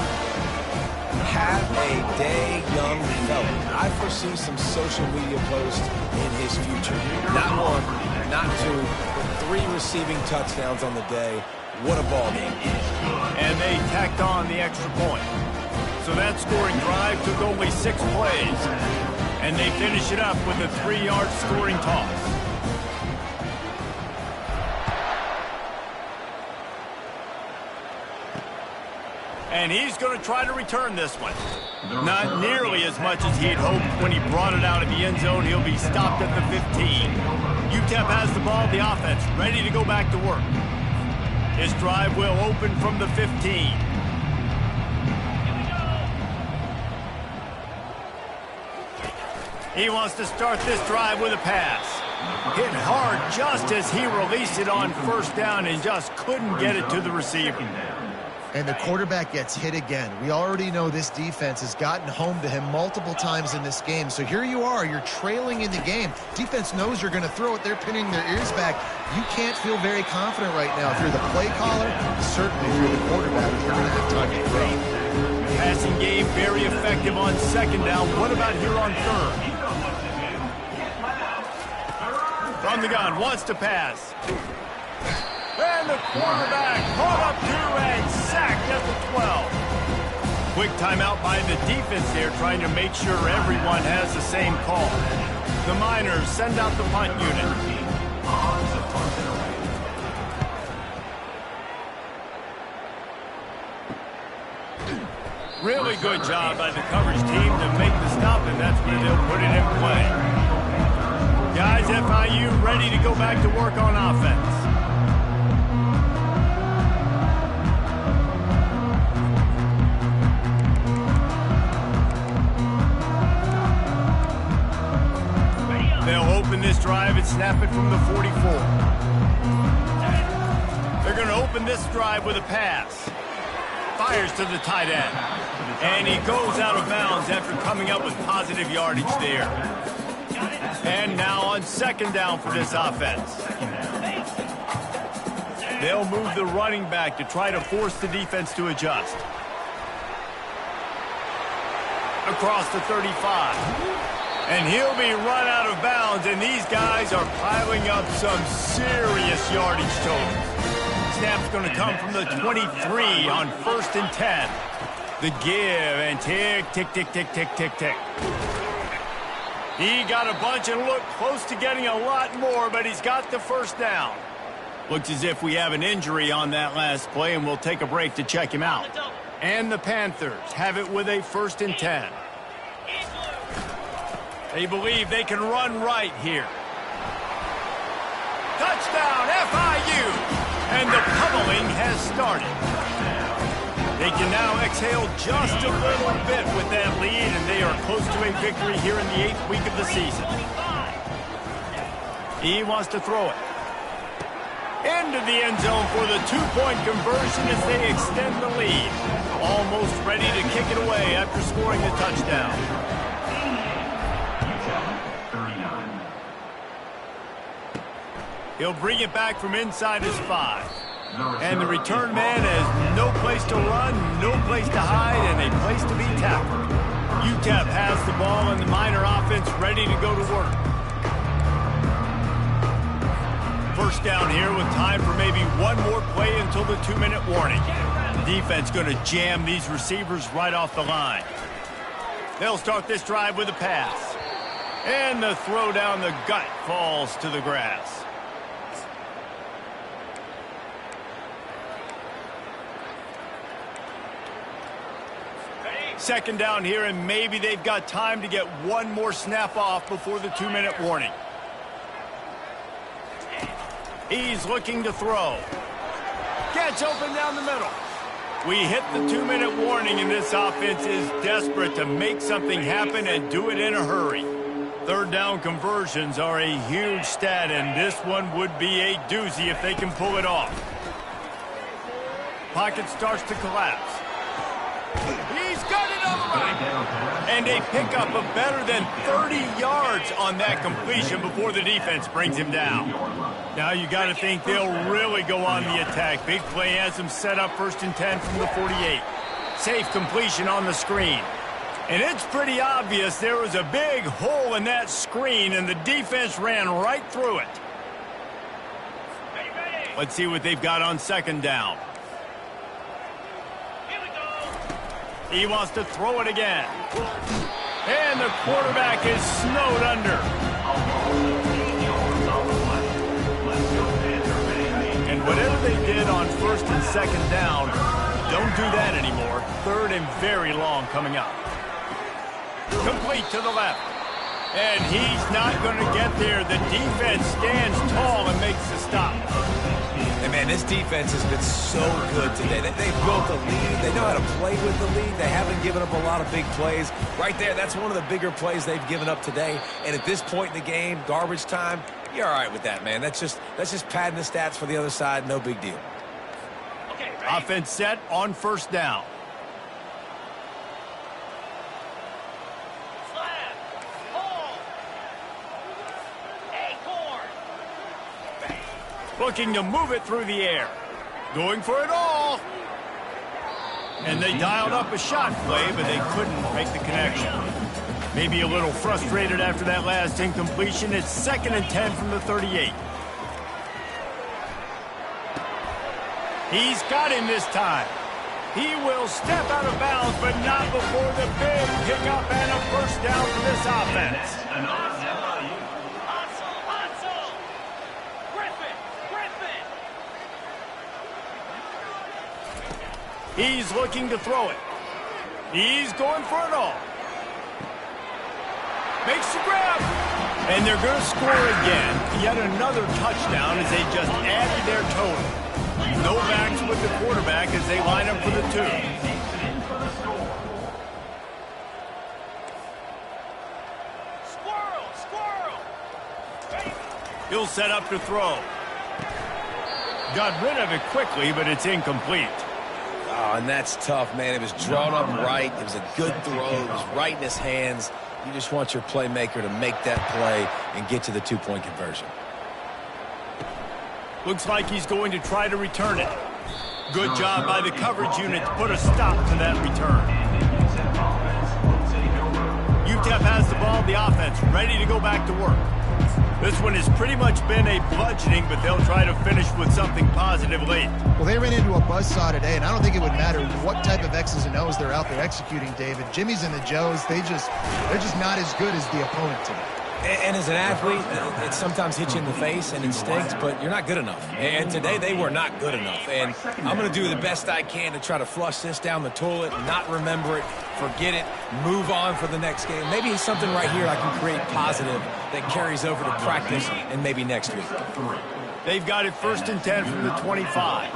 Have a day, young fella. I foresee some social media posts in his future. Not 1, not 2, but 3 receiving touchdowns on the day. What a ball game. And they tacked on the extra point. So that scoring drive took only 6 plays. And they finish it up with a 3-yard scoring toss. And he's going to try to return this one. Not nearly as much as he had hoped when he brought it out of the end zone. He'll be stopped at the 15. UTEP has the ball, the offense, ready to go back to work. His drive will open from the 15. He wants to start this drive with a pass. Hit hard just as he released it on first down and just couldn't get it to the receiver. And the quarterback gets hit again. We already know this defense has gotten home to him multiple times in this game. So here you are, you're trailing in the game. Defense knows you're going to throw it. They're pinning their ears back. You can't feel very confident right now. If you're the play caller, certainly if you're the quarterback, you're going to have time to throw. Passing game very effective on second down. What about here on third? From the gun, wants to pass. And the quarterback caught up to and sacked at the 12. Quick timeout by the defense there, trying to make sure everyone has the same call. The Miners send out the punt unit. Really good job by the coverage team to make the stop, and that's where they'll put it in play. Guys, FIU ready to go back to work on offense. They'll open this drive and snap it from the 44. They're going to open this drive with a pass. Fires to the tight end. And he goes out of bounds after coming up with positive yardage there. And now on second down for this offense. They'll move the running back to try to force the defense to adjust. Across the 35. And he'll be run out of bounds, and these guys are piling up some serious yardage totals. Snap's going to come from the 23 on 1st and 10. The give, and tick, tick, tick, tick, tick, tick, tick. He got a bunch and looked close to getting a lot more, but he's got the first down. Looks as if we have an injury on that last play, and we'll take a break to check him out. And the Panthers have it with a 1st and 10. They believe they can run right here. Touchdown, FIU! And the pummeling has started. They can now exhale just a little bit with that lead, and they are close to a victory here in the 8th week of the season. He wants to throw it. Into the end zone for the 2-point conversion as they extend the lead. Almost ready to kick it away after scoring the touchdown. He'll bring it back from inside his 5. And the return man has no place to run, no place to hide, and a place to be tackled. UTEP has the ball and the Miner offense ready to go to work. First down here with time for maybe one more play until the 2-minute warning. Defense going to jam these receivers right off the line. They'll start this drive with a pass. And the throw down the gut falls to the grass. Second down here, and maybe they've got time to get one more snap off before the 2-minute warning. He's looking to throw. Gets open down the middle. We hit the 2-minute warning, and this offense is desperate to make something happen and do it in a hurry. Third down conversions are a huge stat, and this one would be a doozy if they can pull it off. Pocket starts to collapse. He's got it on the right. And a pickup of better than 30 yards on that completion before the defense brings him down. Now you got to think they'll really go on the attack. Big play has them set up 1st and 10 from the 48. Safe completion on the screen. And it's pretty obvious there was a big hole in that screen, and the defense ran right through it. Let's see what they've got on second down. He wants to throw it again. And the quarterback is snowed under. And whatever they did on first and second down, don't do that anymore. Third and very long coming up. Complete to the left. And he's not going to get there. The defense stands tall and makes the stop. And, man, this defense has been so good today. They've built a lead. They know how to play with the lead. They haven't given up a lot of big plays. Right there, that's one of the bigger plays they've given up today. And at this point in the game, garbage time, you're all right with that, man. That's just padding the stats for the other side. No big deal. Okay, offense set on first down. Looking to move it through the air. Going for it all. And they dialed up a shot play, but they couldn't make the connection. Maybe a little frustrated after that last incompletion. It's 2nd and 10 from the 38. He's got him this time. He will step out of bounds, but not before the big pickup and a first down for this offense. He's looking to throw it. He's going for it all. Makes the grab. And they're going to score again. Yet another touchdown as they just added their total. No backs with the quarterback as they line up for the 2. He'll set up to throw. Got rid of it quickly, but it's incomplete. Oh, and that's tough, man. It was drawn up right. It was a good throw. It was right in his hands. You just want your playmaker to make that play and get to the 2-point conversion. Looks like he's going to try to return it. Good job by the coverage unit to put a stop to that return. UTEP has the ball, the offense ready to go back to work. This one has pretty much been a bludgeoning, but they'll try to finish with something positive late. Well, they ran into a buzzsaw today, and I don't think it would matter what type of X's and O's they're out there executing, David. Jimmy's and the Joes, they're just not as good as the opponent today. And as an athlete, it sometimes hits you in the face and it stinks, but you're not good enough. And today they were not good enough. And I'm going to do the best I can to try to flush this down the toilet, not remember it, forget it, move on for the next game. Maybe something right here I can create positive that carries over to practice and maybe next week. They've got it 1st and 10 from the 25.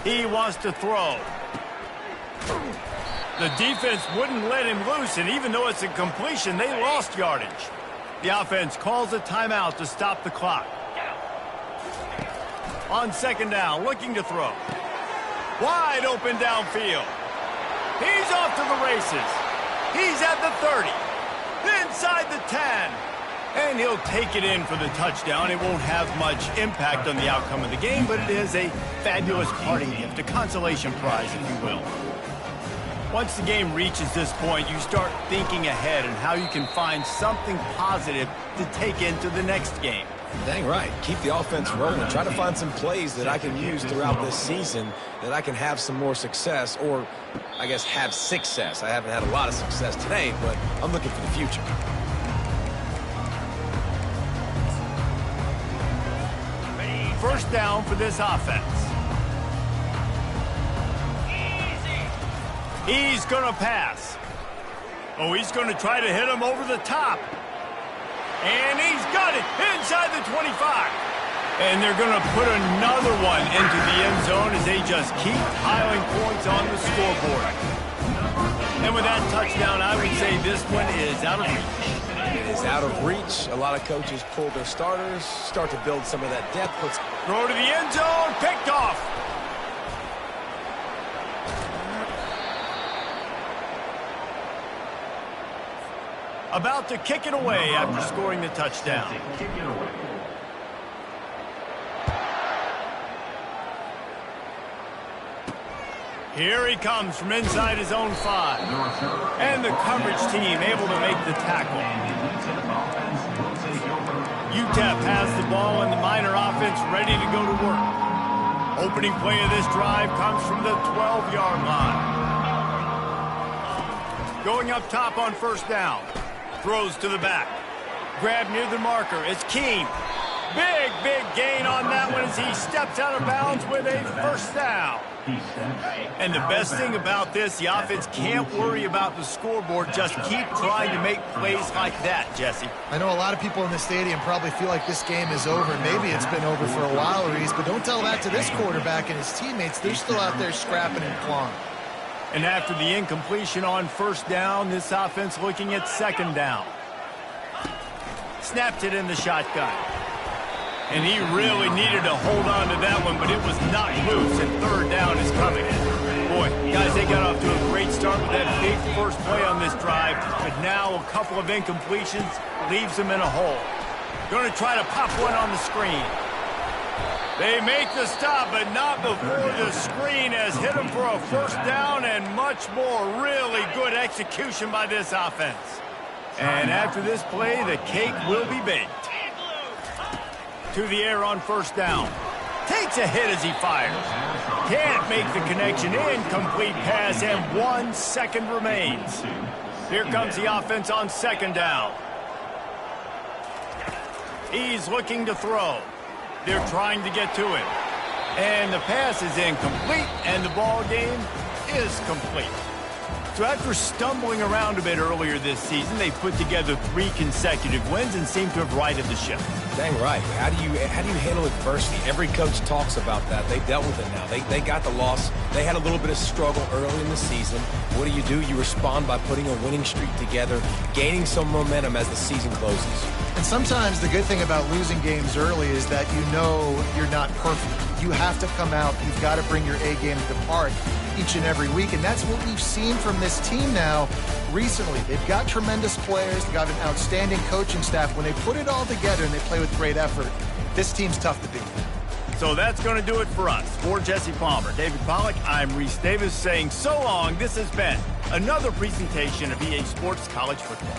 He wants to throw. The defense wouldn't let him loose, and even though it's a completion, they lost yardage. The offense calls a timeout to stop the clock. On 2nd down, looking to throw. Wide open downfield. He's off to the races. He's at the 30. Inside the 10. And he'll take it in for the touchdown. It won't have much impact on the outcome of the game, but it is a fabulous parting gift, a consolation prize, if you will. Once the game reaches this point, you start thinking ahead and how you can find something positive to take into the next game. Dang right. Keep the offense rolling. Try to find some plays that I can use throughout this season that I can have some more success, or I guess have success. I haven't had a lot of success today, but I'm looking for the future. First down for this offense. He's going to pass. Oh, he's going to try to hit him over the top. And he's got it inside the 25. And they're going to put another one into the end zone as they just keep piling points on the scoreboard. And with that touchdown, I would say this one is out of reach. It is out of reach. A lot of coaches pull their starters, start to build some of that depth. Throw to the end zone, picked off. About to kick it away after scoring the touchdown. Here he comes from inside his own 5. And the coverage team able to make the tackle. UTEP has the ball and the Miner offense ready to go to work. Opening play of this drive comes from the 12-yard line. Going up top on first down. Throws to the back. Grab near the marker. It's Keem. Big gain on that one as he steps out of bounds with a first down. And the best thing about this, the offense can't worry about the scoreboard. Just keep trying to make plays like that, Jesse. I know a lot of people in the stadium probably feel like this game is over. Maybe it's been over for a while, Reese, but don't tell that to this quarterback and his teammates. They're still out there scrapping and clawing. And after the incompletion on first down, this offense looking at second down. Snapped it in the shotgun. And he really needed to hold on to that one, but it was not loose, and third down is coming in. Boy, guys, they got off to a great start with that big first play on this drive, but now a couple of incompletions leaves them in a hole. Going to try to pop one on the screen. They make the stop, but not before the screen has hit them for a first down and much more. Really good execution by this offense. And after this play, the cake will be baked. To the air on first down. Takes a hit as he fires. Can't make the connection. Incomplete pass, and 1 second remains. Here comes the offense on second down. He's looking to throw. They're trying to get to it. And the pass is incomplete, and the ball game is complete. So after stumbling around a bit earlier this season, they put together 3 consecutive wins and seem to have righted the ship. Dang right. How do you handle adversity? Every coach talks about that. They dealt with it now. They got the loss. They had a little bit of struggle early in the season. What do? You respond by putting a winning streak together, gaining some momentum as the season closes. And sometimes the good thing about losing games early is that you know you're not perfect. You have to come out. You've got to bring your A game to the park each and every week, and that's what we've seen from this team now recently. They've got tremendous players. They've got an outstanding coaching staff. When they put it all together and they play with great effort, this team's tough to beat. So that's going to do it for us. For Jesse Palmer, David Pollack, I'm Reese Davis saying so long. This has been another presentation of EA Sports College Football.